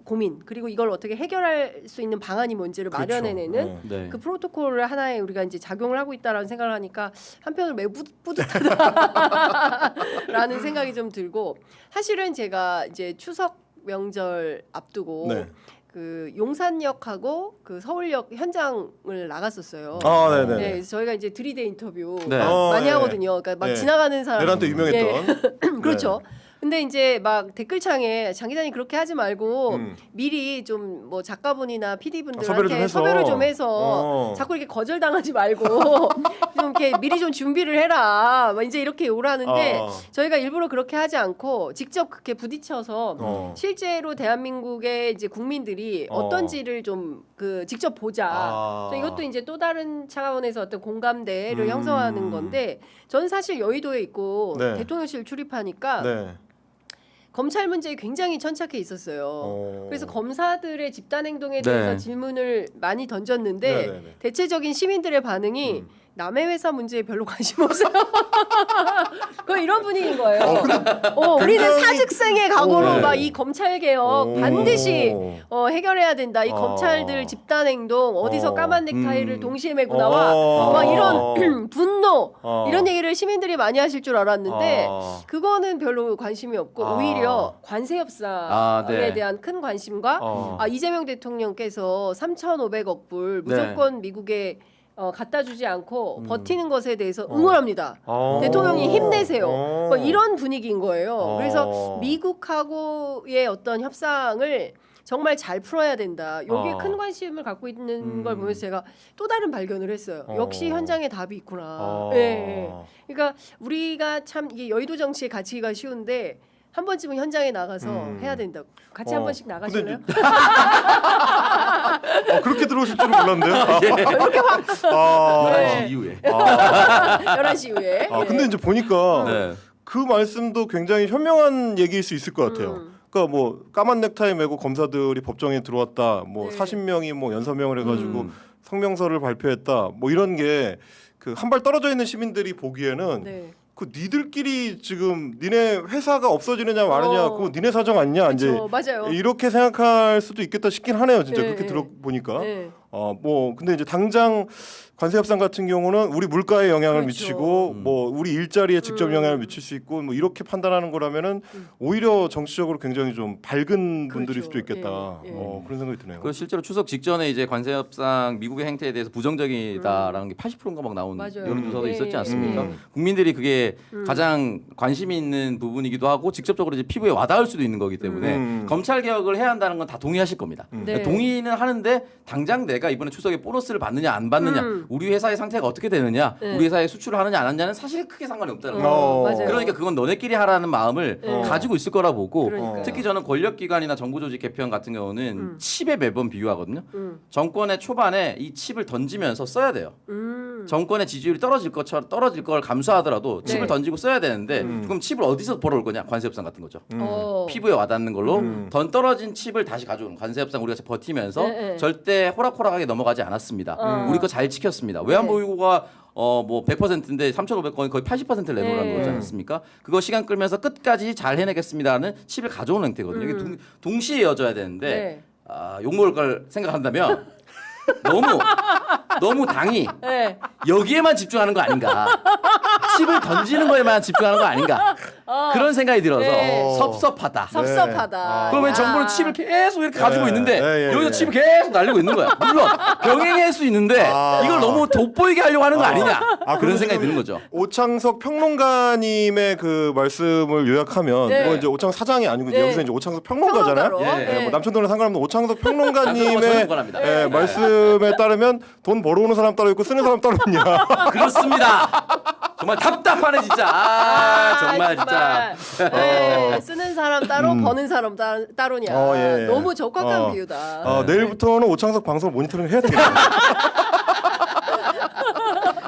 고민 그리고 이걸 어떻게 해결할 수 있는 방안이 뭔지를 그렇죠. 마련해내는 네. 그 프로토콜을 하나의 우리가 이제 작용을 하고 있다라는 생각을 하니까 한편으로 매우 뿌듯하다라는 생각이 좀 들고 사실은 제가 이제 추석 명절 앞두고 네. 그 용산역하고 그 서울역 현장을 나갔었어요. 네네. 네, 그래서 저희가 이제 들이대 인터뷰 네. 많이 네. 하거든요. 그러니까 막 네. 지나가는 사람 내란때 유명했던. 그렇죠. 근데 이제 막 댓글창에 장 기자님 그렇게 하지 말고 음. 미리 좀 뭐 작가분이나 PD분들한테 섭외를 좀 해서. 자꾸 이렇게 거절당하지 말고 좀 이렇게 미리 좀 준비를 해라. 막 이제 이렇게 요구를 하는데 저희가 일부러 그렇게 하지 않고 직접 그렇게 부딪혀서 실제로 대한민국의 이제 국민들이 어떤지를 좀 그 직접 보자. 이것도 이제 또 다른 차원에서 어떤 공감대를 형성하는 건데 저는 사실 여의도에 있고 네. 대통령실 출입하니까 네. 검찰 문제에 굉장히 천착해 있었어요. 그래서 검사들의 집단 행동에 대해서 네. 질문을 많이 던졌는데 네네네. 대체적인 시민들의 반응이 남의 회사 문제에 별로 관심 없어요. 거의 이런 분위기인 거예요. 우리는 굉장히- 사직생의 각오로 네. 막 이 검찰 개혁 반드시 해결해야 된다. 이 검찰들 집단 행동 어디서 까만 넥타이를 동시에 메고 나와 막 이런 분노 이런 얘기를 시민들이 많이 하실 줄 알았는데 그거는 별로 관심이 없고 오히려 관세 협상에 네. 대한 큰 관심과 이재명 대통령께서 3,500억 불 무조건 미국에 갖다 주지 않고 버티는 것에 대해서 응원합니다. 대통령이 힘내세요. 뭐 이런 분위기인 거예요. 그래서 미국하고의 어떤 협상을 정말 잘 풀어야 된다. 여기에 큰 관심을 갖고 있는 걸 보면서 제가 또 다른 발견을 했어요. 역시 현장에 답이 있구나. 예. 그러니까 우리가 참 이게 여의도 정치에 갇히기가 쉬운데 한 번쯤은 현장에 나가서 해야 된다고. 같이 한 번씩 나가실래요? 그렇게 들어오실 줄은 몰랐는데요. 이렇게 확 11시 이후에. 11시 이후에. 근데 이제 보니까 네. 그 말씀도 굉장히 현명한 얘기일 수 있을 것 같아요. 그러니까 뭐 까만 넥타이 메고 검사들이 법정에 들어왔다. 뭐 40명이 뭐 연서명을 해가지고 성명서를 발표했다. 뭐 이런 게 그 한 발 떨어져 있는 시민들이 보기에는 네. 그 니들끼리 지금 니네 회사가 없어지느냐 마느냐 그거 니네 사정 아니냐 이제 맞아요. 이렇게 생각할 수도 있겠다 싶긴 하네요. 진짜 네, 그렇게 네. 들어보니까. 네. 뭐 근데 이제 당장 관세 협상 같은 경우는 우리 물가에 영향을 그렇죠. 미치고 뭐 우리 일자리에 직접 영향을 미칠 수 있고 뭐 이렇게 판단하는 거라면은 오히려 정치적으로 굉장히 좀 밝은 분들일 그렇죠. 수도 있겠다. 예, 예. 그런 생각이 드네요. 그 실제로 추석 직전에 이제 관세 협상 미국의 행태에 대해서 부정적이다라는 게 80%인가 막 나온 맞아요. 여론조사도 예, 있었지 예. 않습니까? 국민들이 그게 가장 관심이 있는 부분이기도 하고 직접적으로 이제 피부에 와닿을 수도 있는 거기 때문에 검찰 개혁을 해야 한다는 건 다 동의하실 겁니다. 네. 동의는 하는데 당장 내가 이번에 추석에 보너스를 받느냐 안 받느냐, 우리 회사의 상태가 어떻게 되느냐, 네. 우리 회사에 수출을 하느냐 안 하느냐는 사실 크게 상관이 없다는 거예요. 맞아요. 그러니까 그건 너네끼리 하라는 마음을 가지고 있을 거라 보고 그러니까요. 특히 저는 권력기관이나 정부조직 개편 같은 경우는 칩에 매번 비유하거든요. 정권의 초반에 이 칩을 던지면서 써야 돼요. 정권의 지지율이 떨어질 걸 감수하더라도 칩을 네. 던지고 써야 되는데 그럼 칩을 어디서 벌어올 거냐? 관세협상 같은 거죠. 피부에 와닿는 걸로 떨어진 칩을 다시 가져오는 관세협상 우리가 버티면서 네, 네. 절대 호락호락하게 넘어가지 않았습니다. 우리 거 잘 지켰습니다. 외환보유고가 뭐 100%인데 3,500건이 거의 80%를 내놓으라는 거지 않습니까? 그거 시간 끌면서 끝까지 잘 해내겠습니다는 칩을 가져오는 행태거든요. 이게 동시에 이어져야 되는데 네. 욕먹을 걸 생각한다면 너무 당이 네. 여기에만 집중하는 거 아닌가? 칩을 던지는 거에만 집중하는 거 아닌가? 그런 생각이 들어서 네. 섭섭하다. 섭섭하다. 그러면 야. 정부는 칩을 계속 이렇게 가지고 있는데 예, 여기서 예. 칩을 계속 날리고 있는 거야. 물론 병행할 수 있는데 이걸 너무 돋보이게 하려고 하는 거 아니냐? 그런 그리고 생각이 지금 드는 거죠. 오창석 평론가님의 그 말씀을 요약하면 네. 뭐 이제 오창석 사장이 아니고 이제 네. 여기서 이제 오창석 평론가잖아요. 평론가로. 예. 뭐 남천동이랑 상관없는 오창석 남천동은 평론가님의 전문가랍니다. 말씀에 따르면 돈 벌어오는 사람 따로 있고 쓰는 사람 따로 있냐? 그렇습니다. 정말 답답하네 진짜. 정말 진짜. 네, 쓰는 사람 따로 버는 사람 따로냐. 예. 너무 적확한 비유다. 내일부터는 오창석 방송 모니터링 해야 되겠다.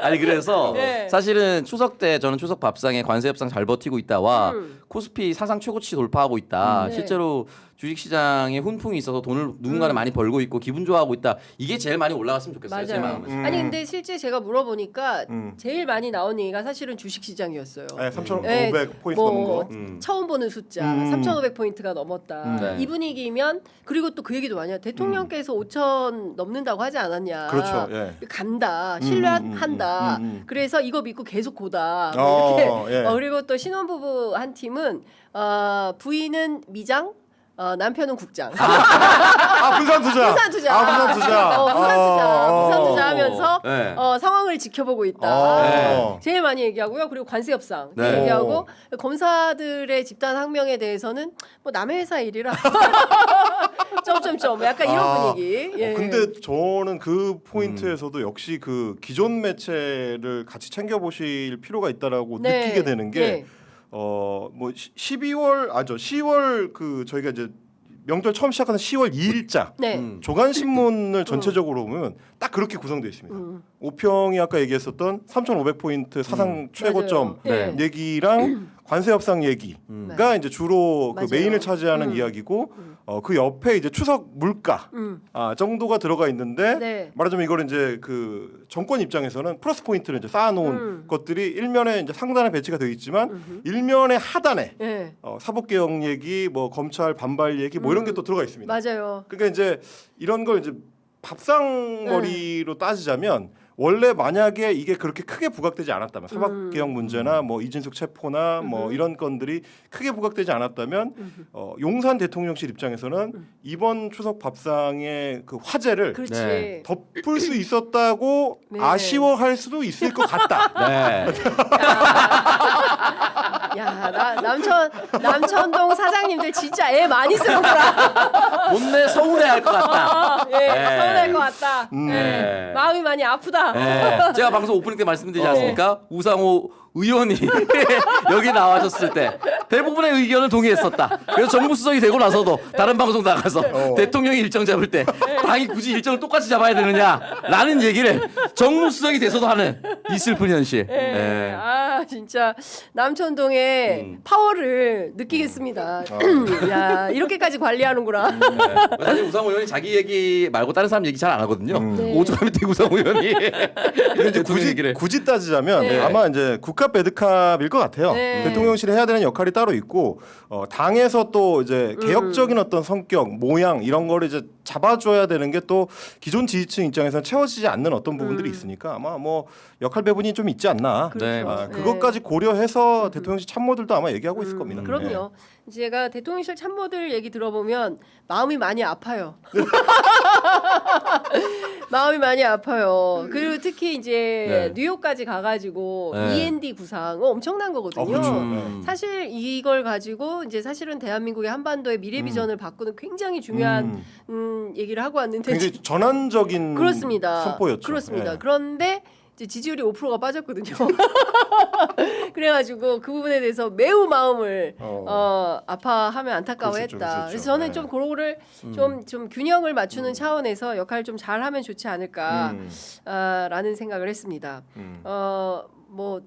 아니 그래서 네. 사실은 추석 때 저는 추석 밥상에 관세 협상 잘 버티고 있다와 코스피 사상 최고치 돌파하고 있다. 네. 실제로 주식시장에 훈풍이 있어서 돈을 누군가는 많이 벌고 있고 기분 좋아하고 있다. 이게 제일 많이 올라갔으면 좋겠어요. 제 맞아요. 마음은. 아니 근데 실제 제가 물어보니까 제일 많이 나온 얘기가 사실은 주식시장이었어요. 네, 3,500 포인트 넘는 거. 처음 보는 숫자 3,500포인트가 넘었다. 네. 이 분위기면 그리고 또 그 얘기도 많이 해요. 대통령께서 5,000 넘는다고 하지 않았냐. 그렇죠. 예. 간다. 신뢰한다. 그래서 이거 믿고 계속 고다. 뭐 어, 이렇게. 예. 그리고 또 신혼부부 한 팀은 부인은 미장, 남편은 국장. 분산 투자. 분산 투자. 분산 투자. 분산 투자 하면서 네. 상황을 지켜보고 있다. 네. 제일 많이 얘기하고요. 그리고 관세 협상 네. 얘기하고 검사들의 집단 항명에 대해서는 뭐 남의 회사 일이라 점점점 약간 이런 분위기. 예. 근데 저는 그 포인트에서도 역시 그 기존 매체를 같이 챙겨 보실 필요가 있다라고 네. 느끼게 되는 게 네. 뭐 10월 그 저희가 이제 명절 처음 시작하는 10월 2일자 네. 조간 신문을 전체적으로 보면 딱 그렇게 구성되어 있습니다. 오평이 아까 얘기했었던 3,500포인트 사상 최고점 맞아요. 네. 얘기랑 관세 협상 얘기가 이제 주로 그 맞아요. 메인을 차지하는 이야기고 그 옆에 이제 추석 물가 정도가 들어가 있는데 네. 말하자면 이거를 이제 그 정권 입장에서는 플러스 포인트를 이제 쌓아놓은 것들이 일면에 이제 상단에 배치가 되어 있지만 일면에 하단에 네. 사법개혁 얘기, 뭐 검찰 반발 얘기, 뭐 이런 게 또 들어가 있습니다. 맞아요. 그러니까 이제 이런 걸 이제 밥상머리로 따지자면 원래 만약에 이게 그렇게 크게 부각되지 않았다면 사법개혁 문제나 뭐 이진숙 체포나 뭐 이런 건들이 크게 부각되지 않았다면 용산 대통령실 입장에서는 이번 추석 밥상의 그 화제를 그렇지. 네. 덮을 수 있었다고 네. 아쉬워할 수도 있을 것 같다. 네. 야, 남천동 사장님들 진짜 애 많이 쓰는구나. 못내 서운해할 것 같다. 예, 네. 서운할 것 같다. 네. 마음이 많이 아프다. 네. 제가 방송 오프닝 때 말씀드리지 않습니까? 우상호 의원이 여기 나와셨을 때 대부분의 의견을 동의했었다. 그래서 정부 수석이 되고 나서도 다른 방송 나가서 대통령이 일정 잡을 때 당이 굳이 일정을 똑같이 잡아야 되느냐라는 얘기를 정부 수석이 돼서도 하는 이 슬픈 현실. 예. 네. 아 진짜 남천동의 파워를 느끼겠습니다. 야 이렇게까지 관리하는구나. 사실 우상호 의원이 자기 얘기 말고 다른 사람 얘기 잘 안 하거든요. 네. 오죽하면 우상호 의원이 근데 이제 대통령 얘기를. 굳이 따지자면 네. 아마 이제 국가 배드캅일 것 같아요. 네. 대통령실이 해야 되는 역할이 따로 있고 당에서 또 이제 개혁적인 어떤 성격, 모양 이런 거를 이제 잡아줘야 되는 게 또 기존 지지층 입장에서는 채워지지 않는 어떤 부분들이 있으니까 아마 뭐 역할 배분이 좀 있지 않나. 그렇죠. 네, 그것까지 고려해서 대통령실 참모들도 아마 얘기하고 있을 겁니다. 그럼요. 제가 대통령실 참모들 얘기 들어보면 마음이 많이 아파요. 마음이 많이 아파요. 그리고 특히 이제 네. 뉴욕까지 가가지고 네. END 구상 엄청난 거거든요. 그렇죠. 사실 이걸 가지고 이제 사실은 대한민국의 한반도의 미래 비전을 바꾸는 굉장히 중요한 얘기를 하고 왔는데 굉장히 전환적인 그렇습니다. 선포였죠. 그렇습니다. 예. 그런데 이제 지지율이 5%가 빠졌거든요. 그래가지고 그 부분에 대해서 매우 마음을 아파하면 안타까워했다. 그랬었죠, 그랬었죠. 그래서 저는 네. 좀 그거를 좀 균형을 맞추는 차원에서 역할을 좀 잘하면 좋지 않을까라는 생각을 했습니다. 뭐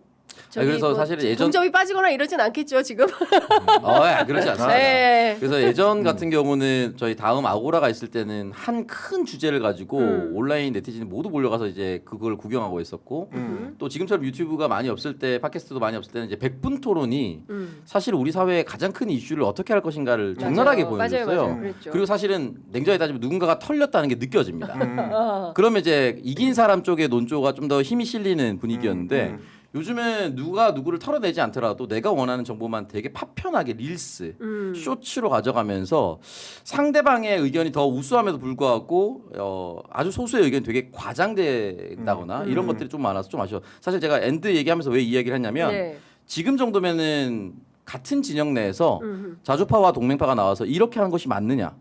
저기 그래서 뭐 사실은 예전- 동접이 빠지거나 이러진 않겠죠 지금. 그렇지 않습니다. 네. 그래서 예전 같은 경우는 저희 다음 아고라가 있을 때는 한 큰 주제를 가지고 온라인 네티즌이 모두 몰려가서 이제 그걸 구경하고 있었고 또 지금처럼 유튜브가 많이 없을 때 팟캐스트도 많이 없을 때는 이제 100분 토론이 사실 우리 사회의 가장 큰 이슈를 어떻게 할 것인가를 적나라하게 보여줬어요. 맞아요. 그랬죠. 그리고 사실은 냉정히 따지면 누군가가 털렸다는 게 느껴집니다. 그러면 이제 이긴 사람 쪽의 논조가 좀 더 힘이 실리는 분위기였는데 요즘은 누가 누구를 털어내지 않더라도 내가 원하는 정보만 되게 파편하게 릴스, 쇼츠로 가져가면서 상대방의 의견이 더 우수함에도 불구하고 아주 소수의 의견이 되게 과장된다거나 이런 것들이 좀 많아서 좀 아쉬워. 사실 제가 엔드 얘기하면서 왜 이 이야기를 했냐면 네. 지금 정도면은 같은 진영 내에서 자주파와 동맹파가 나와서 이렇게 하는 것이 맞느냐,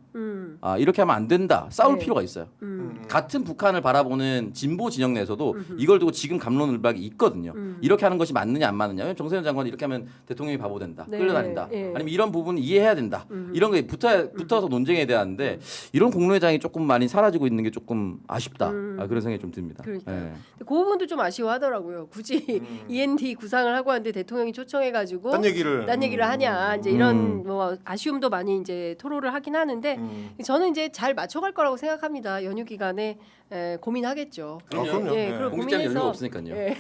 이렇게 하면 안 된다 싸울 네. 필요가 있어요. 같은 북한을 바라보는 진보 진영 내에서도 이걸 두고 지금 감론을박이 있거든요. 이렇게 하는 것이 맞느냐 안 맞느냐. 왜냐면 정세현 장관이 이렇게 하면 대통령이 바보 된다. 네. 끌려다닌다. 예. 아니면 이런 부분 이해해야 된다. 이런 게 붙어서 논쟁에 대한데 이런 공론회장이 조금 많이 사라지고 있는 게 조금 아쉽다. 그런 생각이 좀 듭니다. 그러니까요. 예. 그 부분도 좀 아쉬워하더라고요. 굳이 END 구상을 하고 왔는데 대통령이 초청해가지고 딴 얘기를 하냐 이제 이런 뭐 아쉬움도 많이 이제 토로를 하긴 하는데 저는 이제 잘 맞춰갈 거라고 생각합니다. 연휴 기간에 고민하겠죠. 그럼요. 예, 네. 그리고 공직자는 고민해서 연료가 없으니까요. 예.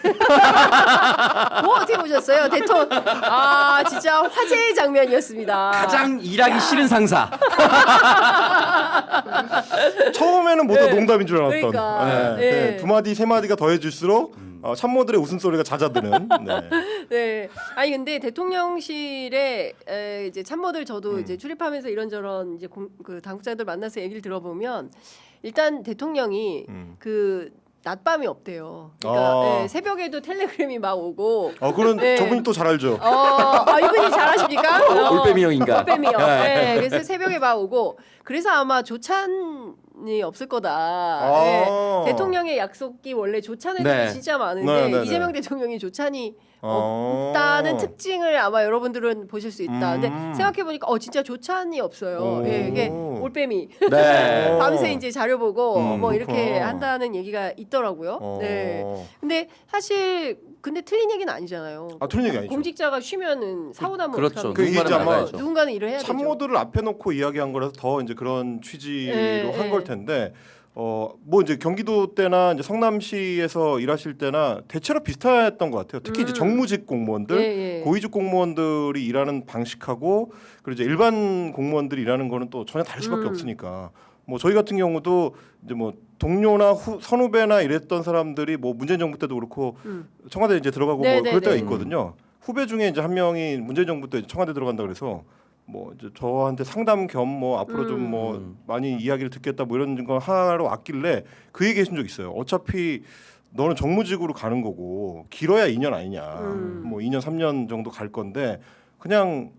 뭐 어떻게 보셨어요, 대통령? 아 진짜 화제의 장면이었습니다. 가장 일하기 싫은 상사. 처음에는 모두 농담인 줄 알았던. 그러니까. 네. 예. 네. 두 마디 세 마디가 더해질수록 참모들의 웃음소리가 잦아드는. 네. 네. 아니 근데 대통령실에 이제 참모들 저도 이제 출입하면서 이런저런 이제 그 당국자들 만나서 얘기를 들어보면 일단 대통령이 그 낮밤이 없대요. 그러니까 예, 새벽에도 텔레그램이 막 오고. 그런 네. 저분이 또 잘 알죠. 이분이 잘하십니까? 올빼미 형인가? 올빼미요. 네, 그래서 새벽에 막 오고. 그래서 아마 조찬이 없을 거다. 네, 대통령의 약속이 원래 조찬에도 네. 진짜 많은데 네. 이재명 대통령이 조찬이 없다는 특징을 아마 여러분들은 보실 수 있다. 근데 생각해 보니까 진짜 조찬이 없어요. 예, 이게 올빼미. 네. 밤새 이제 자료 보고 뭐 이렇게 그렇구나. 한다는 얘기가 있더라고요. 네. 근데 사실 근데 틀린 얘기는 아니잖아요. 틀린 얘기 아니죠. 공직자가 쉬면은 사고 나면 그렇죠. 어떡합니까? 그 얘기 누군가는 아마 나가야죠. 누군가는 일을 해야 되죠. 참모들을 앞에 놓고 이야기한 거라서 더 이제 그런 취지로 예, 한 예. 걸 텐데 뭐 이제 경기도 때나 이제 성남시에서 일하실 때나 대체로 비슷했던 것 같아요. 특히 이제 정무직 공무원들, 예, 예. 고위직 공무원들이 일하는 방식하고 그리고 이제 일반 공무원들이 일하는 거는 또 전혀 다를 수밖에 없으니까. 뭐 저희 같은 경우도 이제 뭐 동료나 선후배나 이랬던 사람들이 뭐 문재인 정부 때도 그렇고 청와대 이제 들어가고 네, 뭐 네, 그럴 때가 네. 있거든요. 후배 중에 이제 한 명이 문재인 정부 때 청와대 들어간다 그래서 뭐 이제 저한테 상담 겸 뭐 앞으로 좀 뭐 많이 이야기를 듣겠다 뭐 이런 거 하나로 왔길래 그 얘기 해준 적 있어요. 어차피 너는 정무직으로 가는 거고 길어야 2년 아니냐. 뭐 2년 3년 정도 갈 건데 그냥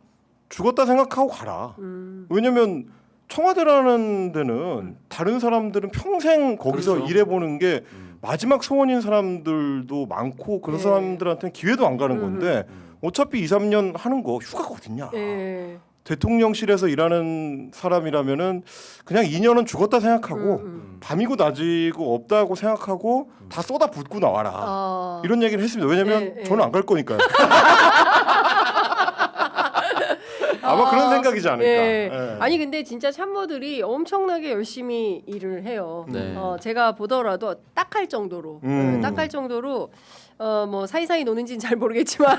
죽었다 생각하고 가라. 왜냐면 청와대라는 데는 다른 사람들은 평생 거기서 그렇죠. 일해보는 게 마지막 소원인 사람들도 많고 그런 네. 사람들한테는 기회도 안 가는 건데 어차피 2, 3년 하는 거 휴가가 어딨냐. 예. 대통령실에서 일하는 사람이라면은 그냥 2년은 죽었다 생각하고 밤이고 낮이고 없다고 생각하고 다 쏟아붓고 나와라. 이런 얘기를 했습니다. 왜냐면 예, 예. 저는 안 갈 거니까요. 아마 그런 생각이지 않을까. 예. 예. 아니 근데 진짜 참모들이 엄청나게 열심히 일을 해요. 네. 제가 보더라도 딱할 정도로, 딱할 정도로 뭐 사이사이 노는지는 잘 모르겠지만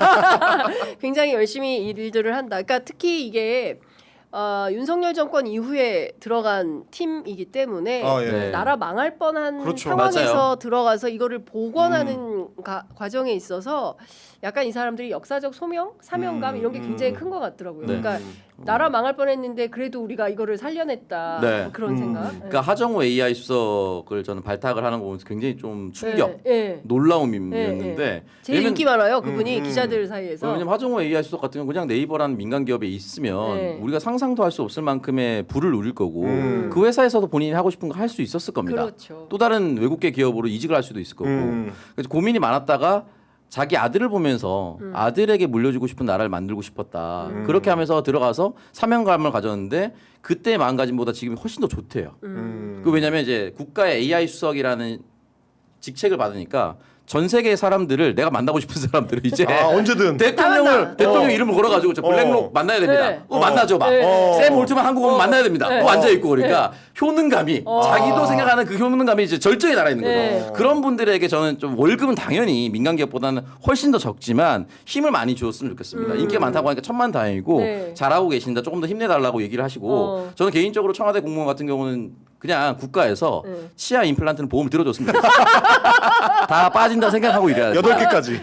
굉장히 열심히 일들을 한다. 그러니까 특히 이게 윤석열 정권 이후에 들어간 팀이기 때문에 예. 네. 나라 망할 뻔한 그렇죠. 상황에서 맞아요. 들어가서 이거를 복원하는 과정에 있어서 약간 이 사람들이 역사적 소명, 사명감 이런 게 굉장히 큰 것 같더라고요. 네. 그러니까 나라 망할 뻔했는데 그래도 우리가 이거를 살려냈다 네. 그런 생각. 그러니까 하정우 AI 수석을 저는 발탁을 하는 거 보면서 굉장히 좀 충격, 예. 놀라움이었는데 제일 인기 많아요 그분이 음. 기자들 사이에서. 왜냐면 하정우 AI 수석 같은 경우 그냥 네이버라는 민간 기업에 있으면 네. 우리가 상상도 할 수 없을 만큼의 부를 누릴 거고 음. 그 회사에서도 본인이 하고 싶은 거 할 수 있었을 겁니다. 그렇죠. 또 다른 외국계 기업으로 이직을 할 수도 있을 거고 그래서 고민이 많았다가 자기 아들을 보면서 아들에게 물려주고 싶은 나라를 만들고 싶었다. 그렇게 하면서 들어가서 사명감을 가졌는데 그때의 마음가짐보다 지금이 훨씬 더 좋대요. 그 왜냐하면 이제 국가의 AI 수석이라는 직책을 받으니까 전 세계 사람들을 내가 만나고 싶은 사람들을 이제 언제든 대통령 이름을 걸어가지고 저 블랙록 만나야 됩니다. 네. 만나죠 막. 네. 샘 올트만 한국 오면 만나야 됩니다. 네. 앉아 있고 그러니까 효능감이 자기도 생각하는 그 효능감이 이제 절정에 달아 있는 거죠. 네. 그런 분들에게 저는 좀 월급은 당연히 민간 기업보다는 훨씬 더 적지만 힘을 많이 주었으면 좋겠습니다. 인기가 많다고 하니까 천만다행이고 네. 잘하고 계신다. 조금 더 힘내달라고 얘기를 하시고 저는 개인적으로 청와대 공무원 같은 경우는 그냥 국가에서 치아 임플란트는 보험을 들어줬습니다. 다 빠진다 생각하고 일해야 돼요. 8개까지.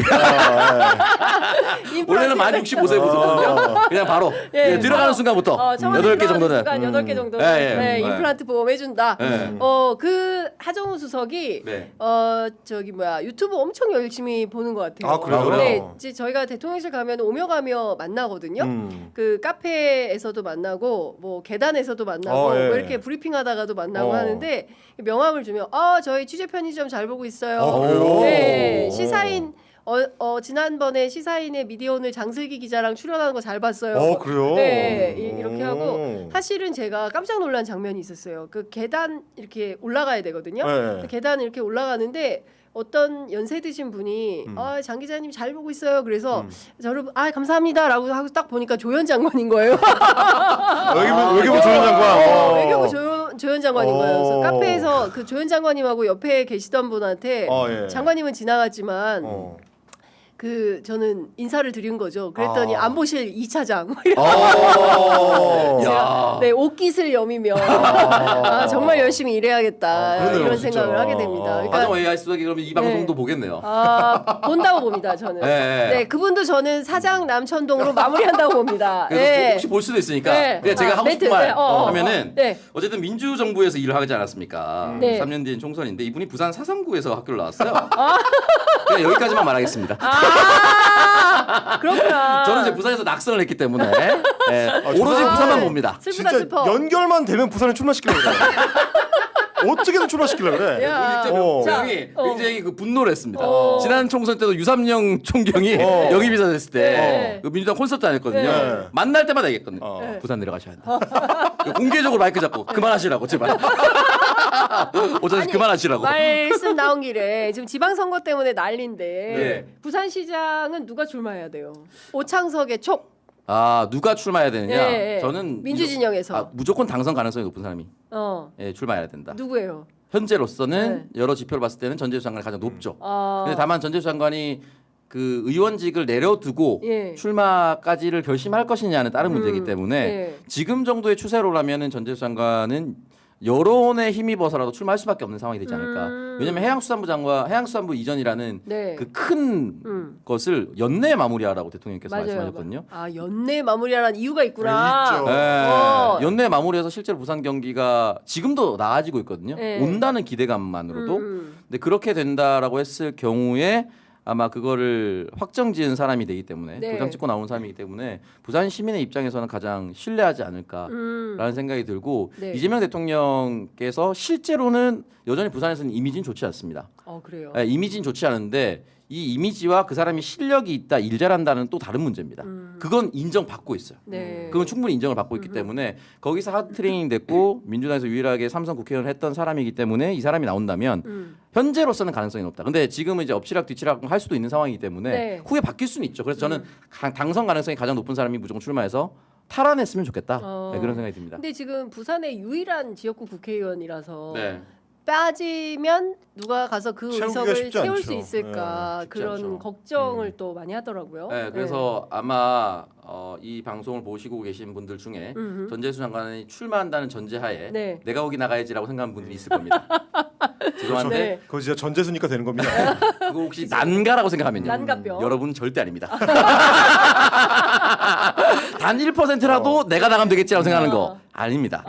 원래는 만 65세부터거든요. 그냥 바로 예, 들어가는 바로, 순간부터 청와대 8개 정도는. 순간 8개 정도는 예, 예. 네, 예. 임플란트 보험 해준다. 예. 그 하정우 수석이 네. 저기 뭐야 유튜브 엄청 열심히 보는 것 같아요. 아, 그래요? 네, 이제 저희가 대통령실 가면 오며 가며 만나거든요. 그 카페에서도 만나고 뭐 계단에서도 만나고 예. 뭐 이렇게 브리핑하다가도 만나고 하는데 명함을 주면 저희 취재 편의점 잘 보고 있어요. 그래요? 네, 시사인 지난번에 시사인의 미디어오늘 장슬기 기자랑 출연하는 거 잘 봤어요. 그래요? 네, 이렇게 하고 사실은 제가 깜짝 놀란 장면이 있었어요. 그 계단 이렇게 올라가야 되거든요. 네. 그 계단 이렇게 올라가는데 어떤 연세 드신 분이 장 기자님 잘 보고 있어요. 그래서 저를 감사합니다라고 하고 딱 보니까 조현 장관인 거예요. 외교부 조현 장관. 외교부 조현 장관인 거예요. 그래서 카페에서 그 조현 장관님하고 옆에 계시던 분한테 예. 장관님은 지나갔지만 그 저는 인사를 드린 거죠. 그랬더니 안보실 2차장. 제가 옷깃을 여미며 정말 열심히 일해야겠다 그러네요, 이런 진짜. 생각을 하게 됩니다. 그러니까 하정 AI 수석이 그러면 이 방송도 보겠네요. 본다고 봅니다. 저는. 네. 그분도 저는 사장 남천동으로 마무리한다고 봅니다. 그래서 네. 혹시 볼 수도 있으니까 네. 그냥 제가 하고 멘트, 싶은 말 네. 하면은 네. 어쨌든 민주정부에서 일을 하지 않았습니까? 네. 3년 뒤엔 총선인데 이분이 부산 사상구에서 학교를 나왔어요. 그냥 여기까지만 말하겠습니다. 그렇구나. 저는 이제 부산에서 낙선을 했기 때문에 오로지 정말. 부산만 봅니다. 슬프다 진짜 슬퍼. 연결만 되면 부산에 출마시키려고 그래. 어떻게든 출마시키려고 그래. 야. 자, 굉장히 그 분노를 했습니다. 어. 지난 총선 때도 유삼영 총경이 영입이사 됐을 때 네. 그 민주당 콘서트 안 했거든요. 네. 만날 때마다 얘기했거든요. 네. 부산 내려가셔야 한다. 공개적으로 마이크 잡고 그만하시라고 제발. 어차피 그만하시라고. 말씀 나온 길에 지금 지방선거 때문에 난리인데 네. 부산시장은 누가 출마해야 돼요? 오창석의 촉. 누가 출마해야 되느냐? 네. 저는 민주진영에서. 무조건 당선 가능성이 높은 사람이 출마해야 된다. 누구예요? 현재로서는 여러 지표를 봤을 때는 전재수 장관이 가장 높죠. 아. 근데 다만 전재수 장관이 그 의원직을 내려두고 예. 출마까지를 결심할 것이냐는 다른 문제이기 때문에 예. 지금 정도의 추세로라면은 전재수 장관은 여론에 힘입어서라도 출마할 수밖에 없는 상황이 되지 않을까. 왜냐하면 해양수산부 이전이라는 네. 그 큰 것을 연내에 마무리하라고 대통령께서 맞아요. 말씀하셨거든요. 연내 마무리하라는 이유가 있구나. 있죠. 네. 연내 마무리해서 실제로 부산 경기가 지금도 나아지고 있거든요. 네. 온다는 기대감만으로도. 근데 그렇게 된다라고 했을 경우에 아마 그거를 확정지은 사람이 되기 때문에 네. 도장 찍고 나온 사람이기 때문에 부산 시민의 입장에서는 가장 신뢰하지 않을까라는 생각이 들고 네. 이재명 대통령께서 실제로는 여전히 부산에서는 이미지는 좋지 않습니다. 그래요. 네, 이미지는 좋지 않은데 이 이미지와 그 사람이 실력이 있다, 일 잘한다는 또 다른 문제입니다. 그건 인정받고 있어요. 네. 그건 충분히 인정을 받고 있기 때문에 거기서 하드 트레이닝 됐고 민주당에서 유일하게 삼선 국회의원을 했던 사람이기 때문에 이 사람이 나온다면 현재로서는 가능성이 높다. 근데 지금은 이제 엎치락 뒤치락 할 수도 있는 상황이기 때문에 네. 후에 바뀔 수는 있죠. 그래서 저는 당선 가능성이 가장 높은 사람이 무조건 출마해서 탈환했으면 좋겠다. 네, 그런 생각이 듭니다. 근데 지금 부산의 유일한 지역구 국회의원이라서 네. 빠지면 누가 가서 그 채우기가 의석을 쉽지 채울 않죠. 수 있을까 네, 쉽지 그런 않죠. 걱정을 또 많이 하더라고요. 네, 그래서 아마 이 방송을 보시고 계신 분들 중에 전재수 장관이 출마한다는 전제하에 네. 내가 거기 나가야지라고 생각하는 분들이 있을 겁니다. 죄송한데 네. 그거 진짜 전재수니까 되는 겁니다. 그거 혹시 난가라고 생각하면요. 난가병. 여러분 절대 아닙니다. 단 1%라도 내가 나가면 되겠지라고 생각하는 거 아닙니다.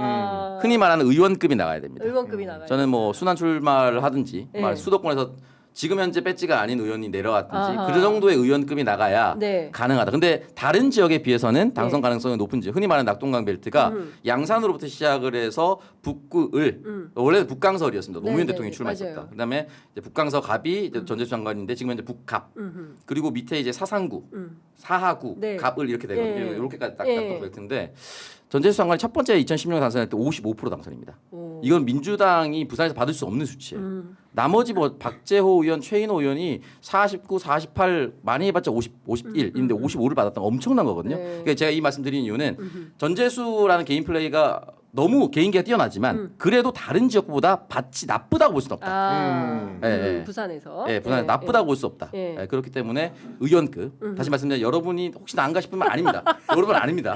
흔히 말하는 의원급이 나가야 됩니다. 의원급이 나가요. 저는 뭐 순환 출마를 하든지 네. 수도권에서 지금 현재 배지가 아닌 의원이 내려왔든지 아하. 그 정도의 의원급이 나가야 네. 가능하다. 근데 다른 지역에 비해서는 당선 가능성이 높은 지역, 흔히 말하는 낙동강 벨트가 양산으로부터 시작을 해서 북구을 원래는 북강설이었습니다. 노무현 네, 대통령이 네, 출마했었다. 맞아요. 그다음에 이제 북강서 갑이 이제 전재수 장관인데 지금 현재 북갑 그리고 밑에 이제 사상구, 사하구, 네. 갑을 이렇게 되거든요. 네. 이렇게까지 딱 네. 낙동 벨트인데 전재수 장관이 첫 번째 2016년 당선할 때 55% 당선입니다. 오. 이건 민주당이 부산에서 받을 수 없는 수치예요. 나머지 뭐 박재호 의원, 최인호 의원이 49, 48 많이 해봤자 51인데 55를 받았던 엄청난 거거든요. 네. 그러니까 제가 이 말씀드리는 이유는 전재수라는 개인 플레이가 너무 개인기가 뛰어나지만 그래도 다른 지역보다 밭이 나쁘다고 볼 수는 없다. 네. 부산에서. 예, 부산에 네, 나쁘다고 볼 수 없다. 예. 예, 그렇기 때문에 의원급 다시 말씀드리면 여러분이 혹시 나안가 싶으면 아닙니다. 여러분 아닙니다.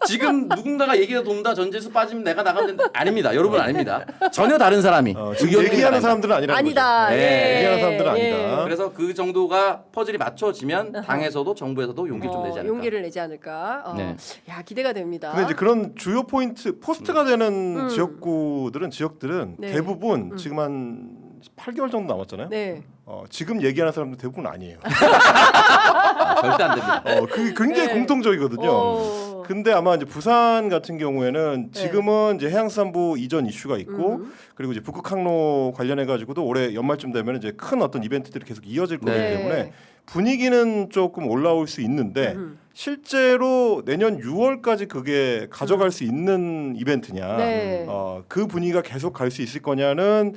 지금 누군가가 얘기가 돈다 전재수 빠지면 내가 나가면 된다 아닙니다. 여러분 아닙니다. 전혀 다른 사람이 지금 의원급이 얘기하는 나간다. 사람들은 아니라는 아니다. 거죠. 예. 얘기하는 사람들은 아니다. 그래서 그 정도가 퍼즐이 맞춰지면 당에서도 정부에서도 용기를 좀 내지 않을까. 용기를 내지 않을까. 네. 야 기대가 됩니다. 근데 이제 그런 주요 포인트 포스트가 되는 지역들은 네. 대부분 지금 한 8개월 정도 남았잖아요. 네. 지금 얘기하는 사람들 대부분 아니에요. 절대 안 됩니다. 그게 굉장히 네. 공통적이거든요. 근데 아마 이제 부산 같은 경우에는 지금은 이제 해양수산부 이전 이슈가 있고 그리고 이제 북극 항로 관련해 가지고도 올해 연말쯤 되면 이제 큰 어떤 이벤트들이 계속 이어질 거기 네. 때문에 분위기는 조금 올라올 수 있는데 실제로 내년 6월까지 그게 가져갈 수 있는 이벤트냐, 네. 그 분위기가 계속 갈 수 있을 거냐는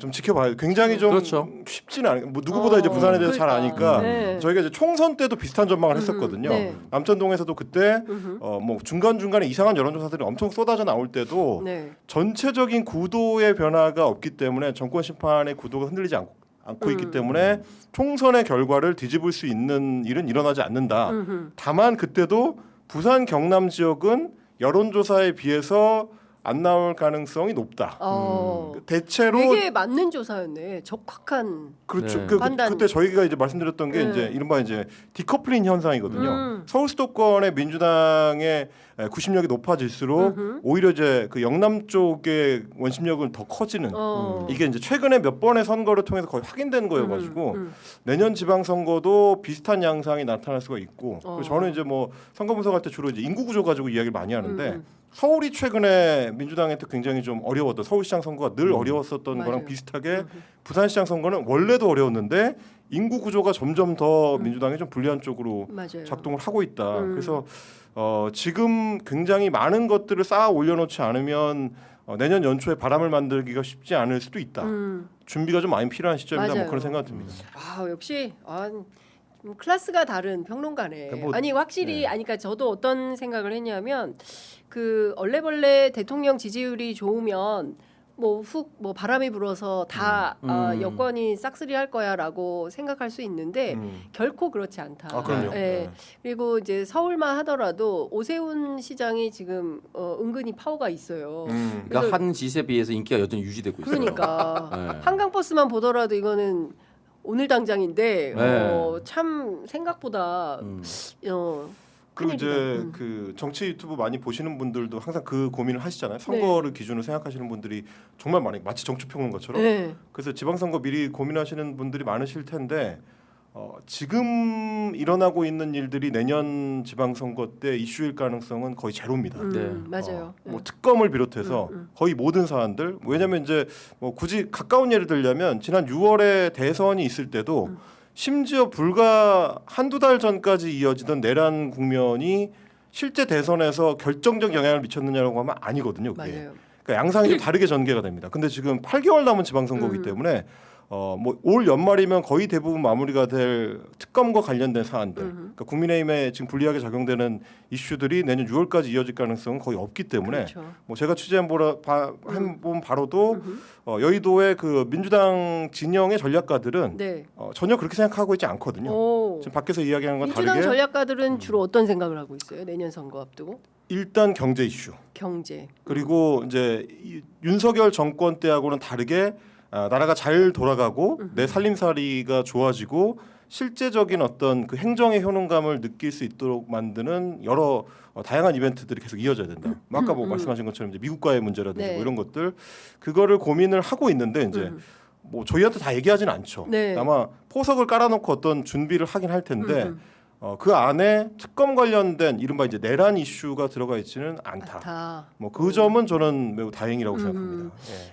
좀 지켜봐요. 굉장히 좀 그렇죠. 쉽지는 않아요. 뭐 누구보다 이제 부산에 대해서 잘 그러니까. 아니까 네. 저희가 이제 총선 때도 비슷한 전망을 했었거든요. 네. 남천동에서도 그때 뭐 중간 중간에 이상한 여론조사들이 엄청 쏟아져 나올 때도 네. 전체적인 구도의 변화가 없기 때문에 정권 심판의 구도가 흔들리지 않고 있기 때문에 총선의 결과를 뒤집을 수 있는 일은 일어나지 않는다. 다만 그때도 부산 경남 지역은 여론조사에 비해서 안 나올 가능성이 높다. 대체로 되게 맞는 조사였네. 적확한. 그렇죠. 네. 판단. 그때 저희가 이제 말씀드렸던 게 이제 이른바 이제 디커플링 현상이거든요. 서울 수도권의 민주당의 구심력이 높아질수록 오히려 이제 그 영남 쪽의 원심력은 더 커지는 이게 이제 최근에 몇 번의 선거를 통해서 거의 확인된 거여가지고 내년 지방선거도 비슷한 양상이 나타날 수가 있고 그리고 저는 이제 뭐 선거 분석할 때 주로 이제 인구 구조 가지고 이야기를 많이 하는데 서울이 최근에 민주당한테 굉장히 좀 어려웠던 서울시장 선거가 늘 어려웠었던 맞아요. 거랑 비슷하게 부산시장 선거는 원래도 어려웠는데 인구 구조가 점점 더 민주당이 좀 불리한 쪽으로 맞아요. 작동을 하고 있다. 그래서 지금 굉장히 많은 것들을 쌓아 올려놓지 않으면 내년 연초에 바람을 만들기가 쉽지 않을 수도 있다. 준비가 좀 많이 필요한 시점이다. 맞아요. 뭐 그런 생각이 듭니다. 역시 좀 클래스가 다른 평론가네. 뭐, 아니 확실히 아니 그러니까 저도 어떤 생각을 했냐면 그 얼레벌레 대통령 지지율이 좋으면 뭐 바람이 불어서 다 여권이 싹쓸이 할 거야라고 생각할 수 있는데 결코 그렇지 않다. 그럼요. 예. 네. 그리고 이제 서울만 하더라도 오세훈 시장이 지금 은근히 파워가 있어요. 그러니까 한 짓에 비해서 인기가 여전히 유지되고 있어요. 그러니까 네. 한강 버스만 보더라도 이거는 오늘 당장인데 네. 참 생각보다 그리고 이제 큰일이다. 그 정치 유튜브 많이 보시는 분들도 항상 그 고민을 하시잖아요. 선거를 기준으로 생각하시는 분들이 정말 많이 마치 정치평론가처럼. 네. 그래서 지방선거 미리 고민하시는 분들이 많으실 텐데 지금 일어나고 있는 일들이 내년 지방선거 때 이슈일 가능성은 거의 제로입니다. 네. 맞아요. 뭐 특검을 비롯해서 거의 모든 사안들 왜냐하면 이제 뭐 굳이 가까운 예를 들자면 지난 6월에 대선이 있을 때도 심지어 불과 한두 달 전까지 이어지던 내란 국면이 실제 대선에서 결정적 영향을 미쳤느냐라고 하면 아니거든요. 그게. 맞아요. 그러니까 양상이 좀 다르게 전개가 됩니다. 근데 지금 8개월 남은 지방선거이기 때문에 뭐 올 연말이면 거의 대부분 마무리가 될 특검과 관련된 사안들, 그러니까 국민의힘에 지금 불리하게 작용되는 이슈들이 내년 6월까지 이어질 가능성은 거의 없기 때문에 그렇죠. 뭐 제가 취재한 본 바로도 여의도의 그 민주당 진영의 전략가들은 네. 전혀 그렇게 생각하고 있지 않거든요. 지금 밖에서 이야기하는 건 민주당 다르게 전략가들은 주로 어떤 생각을 하고 있어요? 내년 선거 앞두고 일단 경제 이슈 경제. 그리고 이제 윤석열 정권 때하고는 다르게 나라가 잘 돌아가고 내 살림살이가 좋아지고 실제적인 어떤 그 행정의 효능감을 느낄 수 있도록 만드는 여러 다양한 이벤트들이 계속 이어져야 된다. 아까 뭐 말씀하신 것처럼 이제 미국과의 문제라든지 네. 뭐 이런 것들 그거를 고민을 하고 있는데 이제 뭐 저희한테 다 얘기하지는 않죠. 네. 아마 포석을 깔아놓고 어떤 준비를 하긴 할 텐데 그 안에 특검 관련된 이른바 이제 내란 이슈가 들어가 있지는 않다. 다. 뭐 그 점은 저는 매우 다행이라고 생각합니다.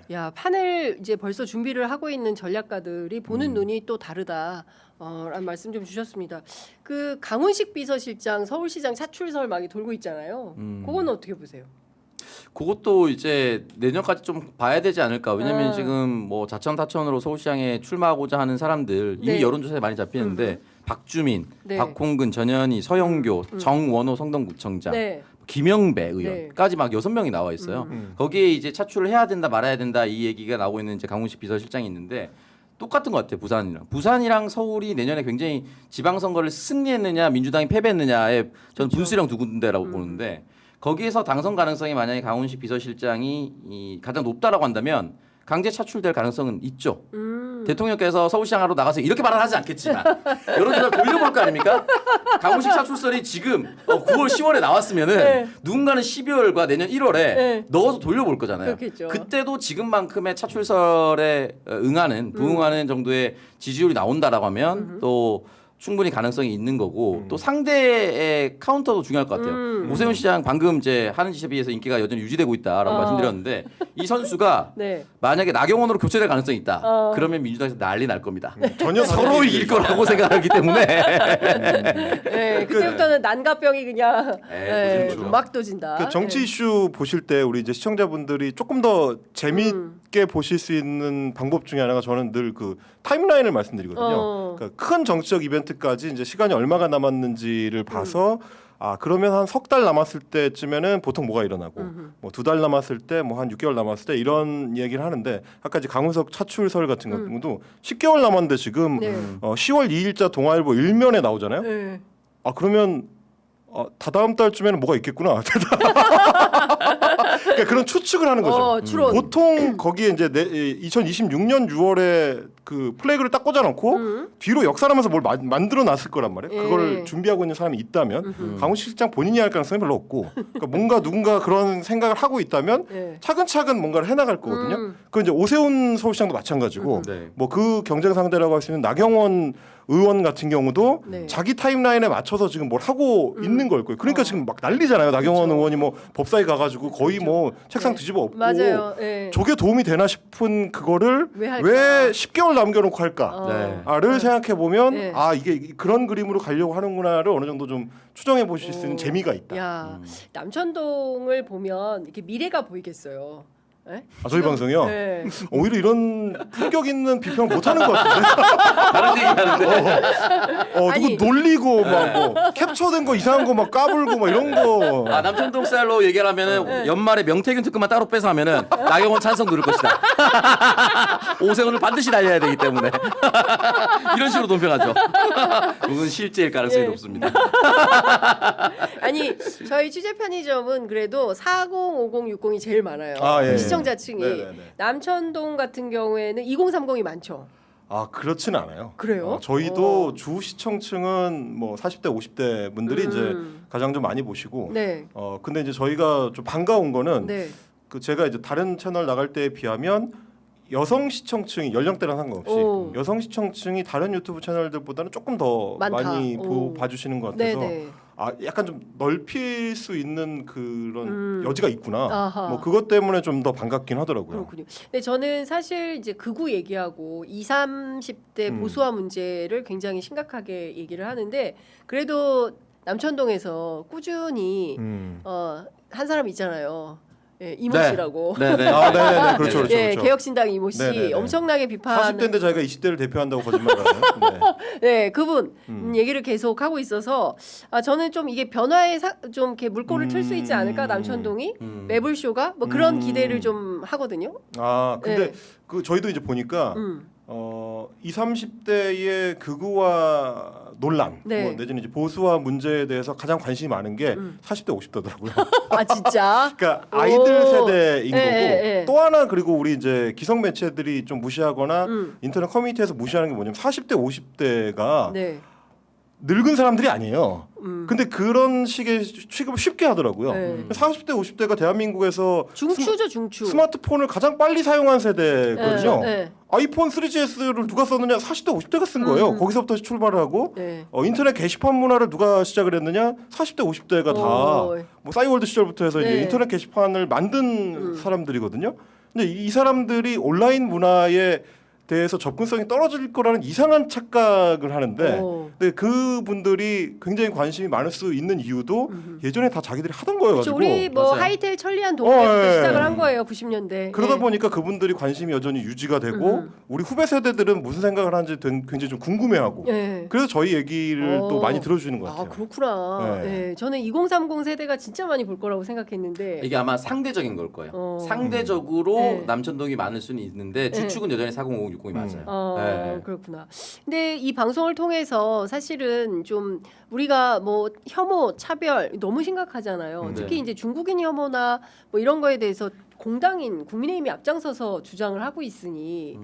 예. 야 판을 이제 벌써 준비를 하고 있는 전략가들이 보는 눈이 또 다르다. 라는 말씀 좀 주셨습니다. 그 강훈식 비서실장 서울시장 차출설 막이 돌고 있잖아요. 그건 어떻게 보세요? 그것도 이제 내년까지 좀 봐야 되지 않을까. 왜냐면 지금 뭐 자천 타천으로 서울시장에 출마하고자 하는 사람들 이미 네. 여론조사에 많이 잡히는데 박주민, 네. 박홍근, 전현희, 서영교, 정원호 성동구청장, 네. 김영배 의원까지 막 6명이 나와 있어요. 거기에 이제 차출을 해야 된다 말아야 된다 이 얘기가 나오고 있는 이제 강훈식 비서실장이 있는데 똑같은 것 같아요. 부산이랑 서울이 내년에 굉장히 지방선거를 승리했느냐 민주당이 패배했느냐에 저는 분수령 두 군데라고 보는데 거기에서 당선 가능성이 만약에 강훈식 비서실장이 가장 높다라고 한다면 강제 차출될 가능성은 있죠. 대통령께서 서울시장으로 나가서 이렇게 말은 하지 않겠지만 여론조사를 돌려볼 거 아닙니까? 강훈식 차출설이 지금 9월 10월에 나왔으면은 네. 누군가는 12월과 내년 1월에 네. 넣어서 돌려볼 거잖아요. 그렇겠죠. 그때도 지금만큼의 차출설에 부응하는 정도의 지지율이 나온다라고 하면 또 충분히 가능성이 있는 거고 또 상대의 카운터도 중요할 것 같아요. 오세훈 시장 방금 이제 하는 짓에 비해서 인기가 여전히 유지되고 있다라고 말씀드렸는데 이 선수가 네. 만약에 나경원으로 교체될 가능성이 있다. 그러면 민주당에서 난리 날 겁니다. 전혀 서로 다른 이길 얘기죠. 거라고 생각하기 때문에 네, 그때부터는 난가병이 그냥 그렇죠. 막 도진다. 그 정치 이슈 보실 때 우리 이제 시청자분들이 조금 더 재미있게 보실 수 있는 방법 중에 하나가 저는 늘 그 타임라인을 말씀드리거든요. 그러니까 큰 정치적 이벤트까지 이제 시간이 얼마가 남았는지를 봐서 아 그러면 한 석 달 남았을 때쯤에는 보통 뭐가 일어나고 뭐 2달 남았을 때 뭐 한 6개월 남았을 때 이런 얘기를 하는데 아까 이제 강훈석 차출설 같은 경우도 10개월 남았는데 지금 네. 10월 2일자 동아일보 일면에 나오잖아요. 네. 아 그러면 다다음 달쯤에는 뭐가 있겠구나. 그러니까 그런 추측을 하는 거죠. 추론. 보통 거기에 이제 2026년 6월에 그 플래그를 딱 꽂아놓고 뒤로 역사하면서 뭘 만들어 놨을 거란 말이에요. 그걸 준비하고 있는 사람이 있다면 강훈식 실장 본인이 할 가능성이 별로 없고 그러니까 뭔가 누군가 그런 생각을 하고 있다면 차근차근 뭔가를 해나갈 거거든요. 그 이제 오세훈 서울시장도 마찬가지고 네. 뭐 그 경쟁 상대라고 할 수 있는 나경원 의원 같은 경우도 네. 자기 타임라인에 맞춰서 지금 뭘 하고 있는 걸 거예요. 그러니까 지금 막 난리잖아요. 나경원 의원이 뭐 법사위 가가지고 거의 뭐 책상 뒤집어 엎고 맞아요. 네. 저게 도움이 되나 싶은 그거를 왜 할까? 왜 10개월 남겨놓고 할까? 네. 를 생각해 보면 네. 아 이게 그런 그림으로 가려고 하는구나를 어느 정도 좀 추정해 보실 수 있는 재미가 있다. 야, 남천동을 보면 이렇게 미래가 보이겠어요. 네? 저희 방송이요. 네. 오히려 이런 품격 있는 비평을 못 하는 것 같은데. 다른 얘기 하는데 아니. 누구 놀리고 막 뭐 캡처된 거 이상한 거 막 까불고 막 이런 거. 남천동 스타일로 얘기를 하면은 연말에 명태균 특급만 따로 빼서 하면은 나경원 찬성 누를 것이다. 오세훈을 반드시 날려야 되기 때문에 이런 식으로 논평하죠. 그건 실제일 가능성이 높습니다. 아니 저희 취재 편의점은 그래도 40, 50, 60이 제일 많아요. 예. 시청자층이. 네네네. 남천동 같은 경우에는 2030이 많죠. 그렇지는 않아요. 그래요? 저희도 주 시청층은 뭐 40대 50대 분들이 이제 가장 좀 많이 보시고 네. 근데 이제 저희가 좀 반가운 거는 네. 그 제가 이제 다른 채널 나갈 때에 비하면 여성 시청층이 연령대랑 상관없이 오. 여성 시청층이 다른 유튜브 채널들보다는 조금 더 많다. 많이 오. 봐주시는 것 같아서 네네. 약간 좀 넓힐 수 있는 그런 여지가 있구나. 아하. 뭐 그것 때문에 좀 더 반갑긴 하더라고요. 그렇군요. 근데 저는 사실 이제 극우 얘기하고 20, 30대 보수화 문제를 굉장히 심각하게 얘기를 하는데 그래도 남천동에서 꾸준히 한 사람 있잖아요. 예, 이모 네. 씨라고. 네네. 네네네. 그렇죠, 그렇죠. 예, 그렇죠. 개혁신당 이모 씨 네네네. 엄청나게 비판. 40대인데 자기가 20대를 대표한다고 거짓말하는. 네. 네, 그분 얘기를 계속 하고 있어서 저는 좀 이게 변화에 좀 이렇게 물꼬를 틀 수 있지 않을까 남천동이 매불쇼가 뭐 그런 기대를 좀 하거든요. 근데 네. 그 저희도 이제 보니까 20, 30대의 극우화 논란, 네. 뭐 내지는 이제 보수화 문제에 대해서 가장 관심이 많은 게 40대, 50대더라고요. 아 진짜. 그러니까 아이들 오. 세대인 거고 예. 또 하나 그리고 우리 이제 기성 매체들이 좀 무시하거나 인터넷 커뮤니티에서 무시하는 게 뭐냐면 40대, 50대가 네. 늙은 사람들이 아니에요. 근데 그런 식의 취급을 쉽게 하더라고요. 네. 40대, 50대가 대한민국에서 중추죠 중추. 스마트폰을 가장 빨리 사용한 세대거든요. 네. 아이폰 3GS를 누가 썼느냐? 40대 50대가 쓴 거예요. 거기서부터 출발을 하고 네. 인터넷 게시판 문화를 누가 시작을 했느냐? 40대 50대가 다 뭐 싸이월드 시절부터 해서 이제 네. 인터넷 게시판을 만든 사람들이거든요. 근데 이 사람들이 온라인 문화에 대해서 접근성이 떨어질 거라는 이상한 착각을 하는데 근데 그분들이 굉장히 관심이 많을 수 있는 이유도 예전에 다 자기들이 하던 거여 그렇죠. 가지고 우리 뭐 맞아요. 하이텔 천리안 동네부터 예. 시작을 한 거예요. 90년대. 그러다 예. 보니까 그분들이 관심이 여전히 유지가 되고 우리 후배 세대들은 무슨 생각을 하는지 굉장히 좀 궁금해하고 예. 그래서 저희 얘기를 또 많이 들어주시는 것 같아요. 아 그렇구나. 네. 예. 저는 2030 세대가 진짜 많이 볼 거라고 생각했는데. 이게 아마 상대적인 걸 거예요. 상대적으로 네. 남천동이 많을 수는 있는데 주축은 여전히 40, 50, 60이 맞아요. 네. 그렇구나. 근데 이 방송을 통해서 사실은 좀 우리가 뭐 혐오, 차별 너무 심각하잖아요. 특히 이제 중국인 혐오나 뭐 이런 거에 대해서 공당인 국민의힘이 앞장서서 주장을 하고 있으니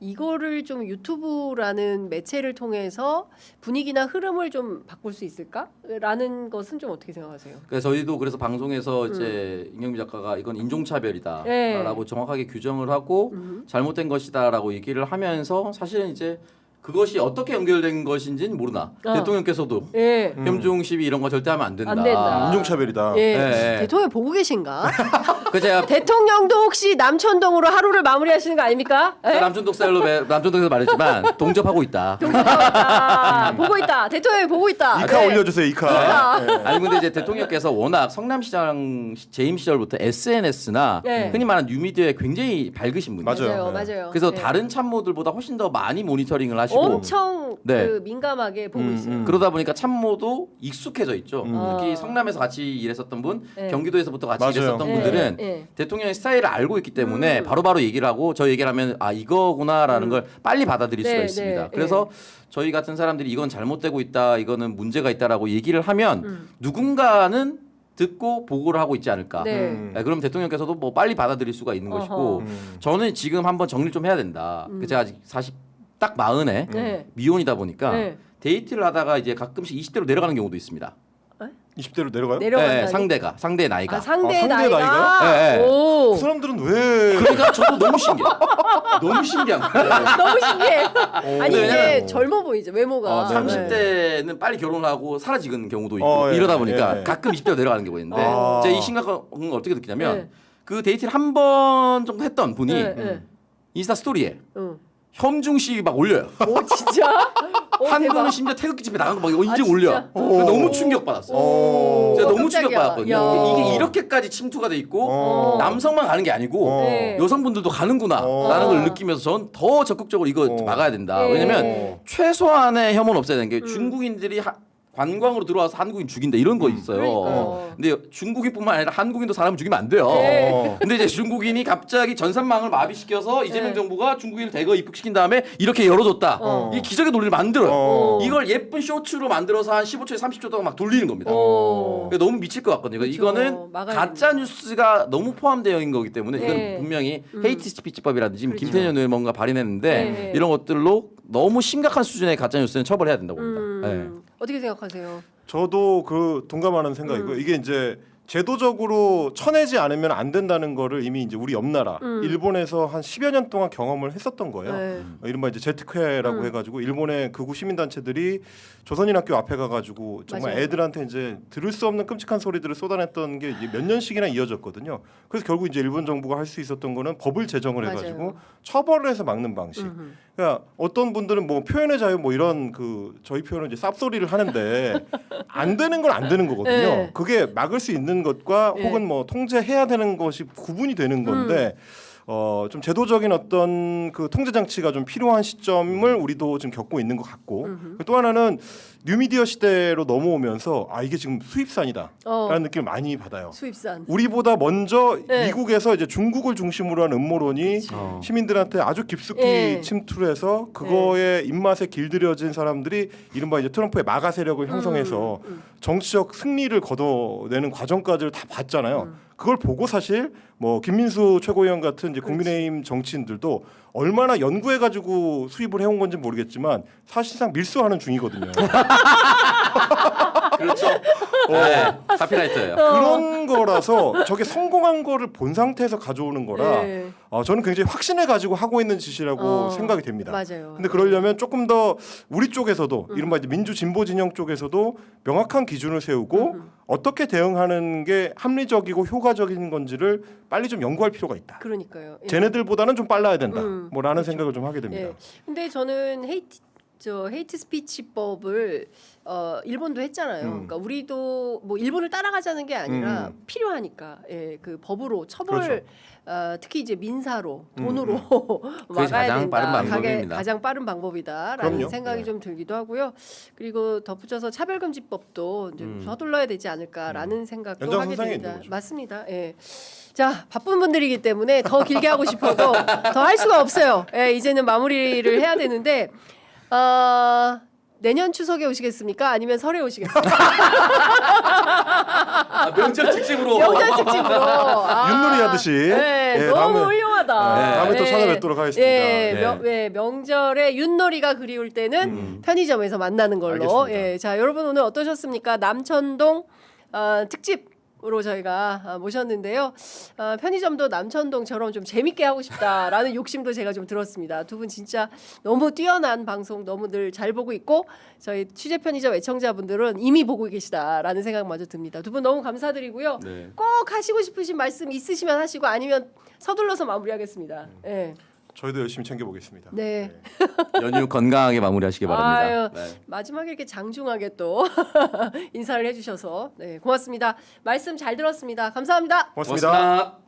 이거를 좀 유튜브라는 매체를 통해서 분위기나 흐름을 좀 바꿀 수 있을까라는 것은 좀 어떻게 생각하세요? 그래서 저희도 그래서 방송에서 이제 임경미 작가가 이건 인종차별이다라고 네. 정확하게 규정을 하고 잘못된 것이다라고 얘기를 하면서 사실은 이제 그것이 어떻게 연결된 것인지는 모르나. 대통령께서도 예. 현종 시위 이런 거 절대 하면 안 된다. 안 된다. 인종차별이다. 예. 네. 대통령 보고 계신가? 그 제가 대통령도 혹시 남천동으로 하루를 마무리하시는 거 아닙니까? 예? 남천동에서 말했지만 동접하고 있다. 보고 있다. 대통령이 보고 있다. 이카 네. 올려주세요. 이카. 네. 아니 근데 이제 대통령께서 워낙 성남시장 재임 시절부터 SNS나 네. 흔히 말하는 뉴미디어에 굉장히 밝으신 분이에요. 맞아요. 맞아요. 그래서 네. 다른 참모들보다 훨씬 더 많이 모니터링을 하시고 엄청 네. 그 민감하게 보고 있어요. 그러다 보니까 참모도 익숙해져 있죠. 특히 아. 성남에서 같이 일했었던 분, 네. 경기도에서부터 같이 맞아요. 일했었던 네, 분들은 네. 대통령의 스타일을 알고 있기 때문에 바로바로 얘기를 하고 저 얘기를 하면 아 이거구나라는 걸 빨리 받아들일 네, 수가 네, 있습니다. 네. 그래서 저희 같은 사람들이 이건 잘못되고 있다, 이거는 문제가 있다라고 얘기를 하면 누군가는 듣고 보고를 하고 있지 않을까. 네. 그럼 대통령께서도 뭐 빨리 받아들일 수가 있는 어허. 것이고 저는 지금 한번 정리를 좀 해야 된다. 제가 아직 40딱 40에 네. 미혼이다 보니까 네. 데이트를 하다가 이제 가끔씩 20대로 내려가는 경우도 있습니다. 20대로 내려가요? 내려간다. 상대의 나이가. 아, 상대의 아, 상대의 나이가. 나이가? 네, 네. 오. 그 사람들은 왜? 그러니까 저도 너무 신기해. 너무 신기한 거예요. 너무 신기해. 아니 이제 왜냐면- 젊어 보이죠 외모가. 아, 네. 30대는 빨리 결혼을 하고 사라지는 경우도 있고 어, 예, 이러다 보니까 예. 가끔 20대로 내려가는 경우가 있는데 아. 제가 이 심각한 걸 어떻게 느끼냐면 네. 그 데이트를 한 번 정도 했던 분이 네, 네. 인스타 스토리에 응. 현중 씨 막 올려요. 오 진짜? 오, 한 대박. 번은 심지어 태극기 집에 나간 거 막 인증 아, 올려. 진짜? 너무 충격받았어요. 오. 제가 너무 깜짝이야. 충격받았거든요. 야. 이게 이렇게까지 침투가 돼 있고 어. 남성만 가는 게 아니고 네. 여성분들도 가는구나라는 어. 걸 느끼면서 전 더 적극적으로 이거 어. 막아야 된다. 네. 왜냐면 어. 최소한의 혐오는 없애야 되는 게 중국인들이 관광으로 들어와서 한국인 죽인다 이런 거 있어요. 그러니까요. 근데 중국인뿐만 아니라 한국인도 사람을 죽이면 안 돼요. 어. 근데 이제 중국인이 갑자기 전산망을 마비시켜서 이재명 네. 정부가 중국인을 대거 입국시킨 다음에 이렇게 열어줬다. 어. 이 기적의 논리를 만들어요. 어. 이걸 예쁜 쇼츠로 만들어서 한 15초에 30초 동안 막 돌리는 겁니다. 오. 그러니까 너무 미칠 것 같거든요. 그렇죠. 이거는 막아야 가짜 뉴스가 너무 포함되어 있는 거기 때문에 이건 네. 분명히 헤이트 스피치법이라든지 지금 그렇죠. 김태년 의원 뭔가 발의했는데 네. 이런 것들로 너무 심각한 수준의 가짜 뉴스는 처벌해야 된다고 봅니다. 네. 어떻게 생각하세요? 저도 그 동감하는 생각이고요. 이게 이제 제도적으로 쳐내지 않으면 안 된다는 거를 이미 이제 우리 옆나라 일본에서 한 10여 년 동안 경험을 했었던 거예요. 네. 이른바 이제 제트회라고 해가지고 일본의 극우 시민단체들이 조선인 학교 앞에 가가지고 정말 맞아요. 애들한테 이제 들을 수 없는 끔찍한 소리들을 쏟아냈던 게 이제 몇 년씩이나 이어졌거든요. 그래서 결국 이제 일본 정부가 할 수 있었던 거는 법을 제정을 맞아요. 해가지고 처벌을 해서 막는 방식. 그러니까 어떤 분들은 뭐 표현의 자유 뭐 이런 그 저희 표현은 이제 쌉소리를 하는데 안 되는 건 안 되는 거거든요. 네. 그게 막을 수 있는 것과 네. 혹은 뭐 통제해야 되는 것이 구분이 되는 건데 좀 제도적인 어떤 그 통제 장치가 좀 필요한 시점을 우리도 지금 겪고 있는 것 같고 또 하나는 뉴미디어 시대로 넘어오면서 아 이게 지금 수입산이다라는 느낌을 많이 받아요. 수입산. 우리보다 먼저 네. 미국에서 이제 중국을 중심으로 한 음모론이 시민들한테 아주 깊숙이 네. 침투를 해서 그거에 입맛에 길들여진 사람들이 이른바 이제 트럼프의 마가 세력을 형성해서 정치적 승리를 거둬내는 과정까지를 다 봤잖아요. 그걸 보고 사실 뭐 김민수 최고위원 같은 이제 국민의힘 정치인들도 얼마나 연구해가지고 수입을 해온 건지 모르겠지만 사실상 밀수하는 중이거든요. 그렇죠. 네. 카피라이터예요. 그런 거라서 저게 성공한 거를 본 상태에서 가져오는 거라 네. 저는 굉장히 확신을 가지고 하고 있는 짓이라고 생각이 됩니다. 맞아요. 근데 그러려면 조금 더 우리 쪽에서도 이른바 이제 민주 진보 진영 쪽에서도 명확한 기준을 세우고 어떻게 대응하는 게 합리적이고 효과적인 건지를 빨리 좀 연구할 필요가 있다. 그러니까요. 예. 쟤네들보다는 좀 빨라야 된다. 뭐라는 그렇죠. 생각을 좀 하게 됩니다. 예. 근데 저는 헤이트 스피치법을 일본도 했잖아요. 그러니까 우리도 뭐 일본을 따라가자는 게 아니라 필요하니까 그 법으로 처벌 그렇죠. 특히 이제 민사로 돈으로 그게 막아야 가장 된다. 빠른 방법입니다. 가장 빠른 방법이다라는 그럼요. 생각이 네. 좀 들기도 하고요. 그리고 덧붙여서 차별금지법도 이제 서둘러야 되지 않을까라는 생각도 하게 연장선상에 됩니다. 있는 거죠. 맞습니다. 예. 자, 바쁜 분들이기 때문에 더 길게 하고 싶어도 더 할 수가 없어요. 예, 이제는 마무리를 해야 되는데 내년 추석에 오시겠습니까? 아니면 설에 오시겠습니까? 명절 특집으로. 명절 특집으로. 윷놀이 하듯이. 네, 예, 너무 다음에- 훌륭하다. 다음에 또 찾아뵙도록 하겠습니다. 예, 네. 명절에 윷놀이가 그리울 때는 편의점에서 만나는 걸로. 알겠습니다. 예, 자, 여러분 오늘 어떠셨습니까? 남천동 특집 으로 저희가 모셨는데요. 편의점도 남천동처럼 좀 재밌게 하고 싶다라는 욕심도 제가 좀 들었습니다. 두 분 진짜 너무 뛰어난 방송 너무 늘 잘 보고 있고 저희 취재 편의점 애청자분들은 이미 보고 계시다라는 생각 마저 듭니다. 두 분 너무 감사드리고요. 네. 꼭 하시고 싶으신 말씀 있으시면 하시고 아니면 서둘러서 마무리하겠습니다. 네. 저희도 열심히 챙겨보겠습니다. 네. 연휴 건강하게 마무리하시기 바랍니다. 아유, 네. 마지막에 이렇게 장중하게 또 인사를 해주셔서 네, 고맙습니다. 말씀 잘 들었습니다. 감사합니다. 고맙습니다. 고맙습니다.